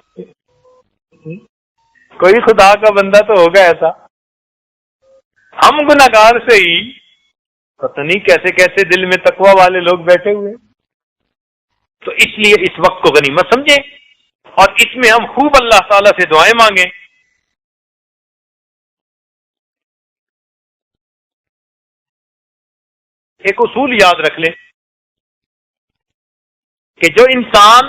کوئی خدا کا بندہ تو ہوگا ایسا. ہم گناہگار سے ہی پتہ نہیں کیسے کیسے دل میں تقوی والے لوگ بیٹھے ہوئے. تو اس لیے اس وقت کو غنیمت سمجھیں اور اس میں ہم خوب اللہ تعالیٰ سے دعائیں مانگیں. ایک اصول یاد رکھ لیں کہ جو انسان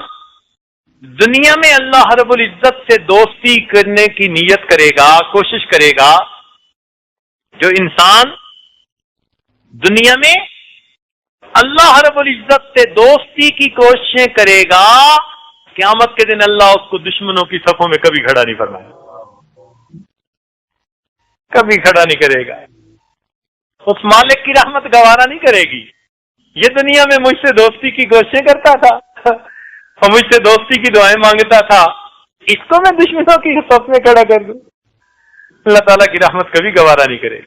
دنیا میں اللہ رب العزت سے دوستی کرنے کی نیت کرے گا، کوشش کرے گا، جو انسان دنیا میں اللہ رب العزت سے دوستی کی کوششیں کرے گا، قیامت کے دن اللہ اس کو دشمنوں کی صفوں میں کبھی کھڑا نہیں فرمائے گا، کبھی کھڑا نہیں کرے گا. اس مالک کی رحمت گوارا نہیں کرے گی. یہ دنیا میں مجھ سے دوستی کی کوششیں کرتا تھا اور مجھ سے دوستی کی دعائیں مانگتا تھا، اس کو میں دشمنوں کی صف میں کھڑا کر دوں. اللہ تعالیٰ کی رحمت کبھی گوارا نہیں کرے.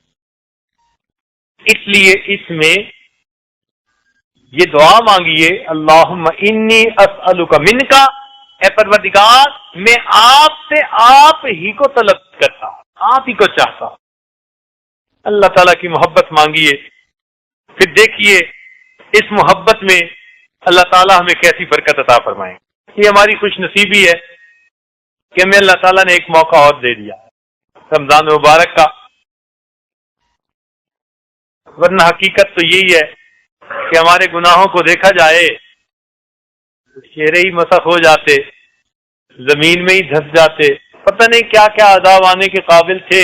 اس لیے اس میں یہ دعا مانگیے، اللہم انی اسألک منکا، اے پروردگار میں آپ سے آپ ہی کو طلب کرتا، آپ ہی کو چاہتا. اللہ تعالیٰ کی محبت مانگیے، پھر دیکھیے اس محبت میں اللہ تعالیٰ ہمیں کیسی برکت عطا فرمائیں. یہ ہماری خوش نصیبی ہے کہ ہمیں اللہ تعالیٰ نے ایک موقع اور دے دیا رمضان مبارک کا. ورنہ حقیقت تو یہی ہے کہ ہمارے گناہوں کو دیکھا جائے چہرے ہی مسخ ہو جاتے، زمین میں ہی دھس جاتے، پتہ نہیں کیا کیا عذاب آنے کے قابل تھے،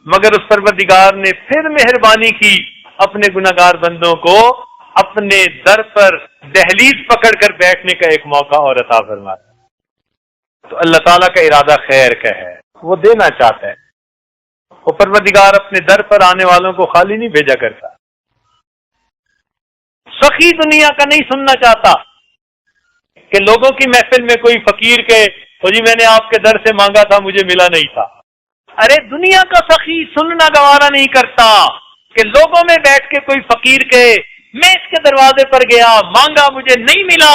مگر اس پروردگار نے پھر مہربانی کی، اپنے گناہگار بندوں کو اپنے در پر دہلیز پکڑ کر بیٹھنے کا ایک موقع اور عطا فرمایا. تو اللہ تعالیٰ کا ارادہ خیر کا ہے، وہ دینا چاہتا ہے. وہ پروردگار اپنے در پر آنے والوں کو خالی نہیں بھیجا کرتا. سخی دنیا کا نہیں سننا چاہتا کہ لوگوں کی محفل میں کوئی فقیر کہے تو جی میں نے آپ کے در سے مانگا تھا مجھے ملا نہیں تھا. ارے دنیا کا سخی سننا گوارا نہیں کرتا کہ لوگوں میں بیٹھ کے کوئی فقیر کہے میں اس کے دروازے پر گیا، مانگا، مجھے نہیں ملا۔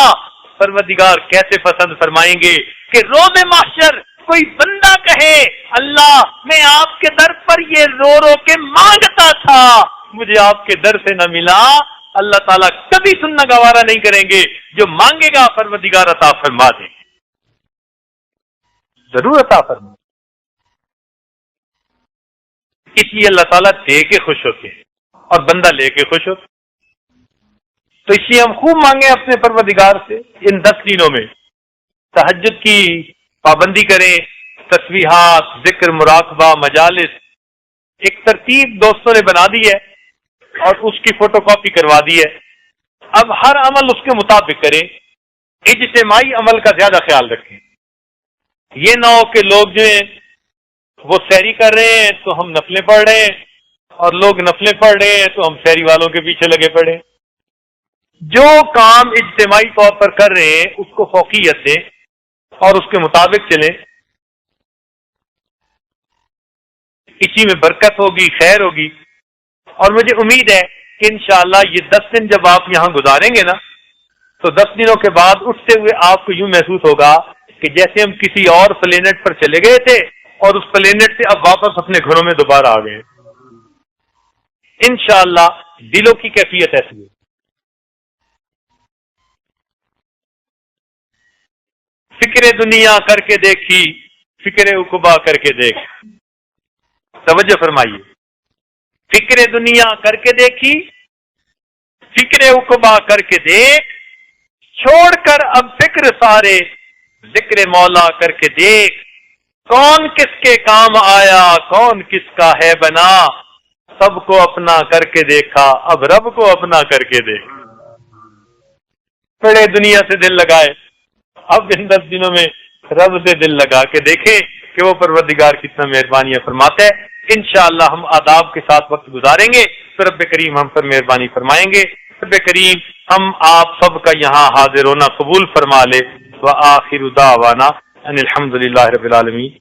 پروردگار کیسے پسند فرمائیں گے کہ روز محشر کوئی بندہ کہے اللہ میں آپ کے در پر یہ رو رو کے مانگتا تھا، مجھے آپ کے در سے نہ ملا۔ اللہ تعالیٰ کبھی سننا گوارا نہیں کریں گے، جو مانگے گا پروردگار عطا فرما دیں گے، ضرور عطا فرما۔ اس لیے اللہ تعالیٰ دے کے خوش ہوتے ہیں اور بندہ لے کے خوش ہوتا، تو اس لیے ہم خوب مانگیں اپنے پروردگار سے۔ ان 10 دنوں میں تہجد کی پابندی کریں، تسبیحات، ذکر، مراقبہ، مجالس، ایک ترتیب دوستوں نے بنا دی ہے اور اس کی فوٹو کاپی کروا دی ہے۔ اب ہر عمل اس کے مطابق کریں، اجتماعی عمل کا زیادہ خیال رکھیں۔ یہ نہ ہو کہ لوگ جو ہیں وہ سحری کر رہے ہیں تو ہم نفلیں پڑھ رہے ہیں، اور لوگ نفلیں پڑھ رہے ہیں تو ہم سحری والوں کے پیچھے لگے پڑے۔ جو کام اجتماعی طور پر کر رہے ہیں اس کو فوقیت دیں اور اس کے مطابق چلیں، اسی میں برکت ہوگی، خیر ہوگی۔ اور مجھے امید ہے کہ انشاءاللہ یہ 10 دن جب آپ یہاں گزاریں گے نا، تو 10 دنوں کے بعد اٹھتے ہوئے آپ کو یوں محسوس ہوگا کہ جیسے ہم کسی اور پلینٹ پر چلے گئے تھے اور اس پلینٹ سے اب واپس اپنے گھروں میں دوبارہ آ گئے۔ انشاءاللہ دلوں کی کیفیت ایسی ہے۔ فکر دنیا کر کے دیکھی، فکر عقبہ کر کے دیکھ۔ توجہ فرمائیے، فکر دنیا کر کے دیکھی، فکر عقبہ کر کے دیکھ، چھوڑ کر اب فکر سارے، ذکر مولا کر کے دیکھ۔ کون کس کے کام آیا، کون کس کا ہے بنا، سب کو اپنا کر کے دیکھا، اب رب کو اپنا کر کے دیکھ۔ بڑے دنیا سے دل لگائے، اب ان 10 دنوں میں رب سے دل لگا کے دیکھیں کہ وہ پروردگار کتنا مہربانیاں فرماتا ہے۔ انشاءاللہ ہم آداب کے ساتھ وقت گزاریں گے تو رب کریم ہم پر مہربانی فرمائیں گے۔ رب کریم ہم آپ سب کا یہاں حاضر ہونا قبول فرما لے۔ وآخر دعوانا ان الحمدللہ رب العالمین۔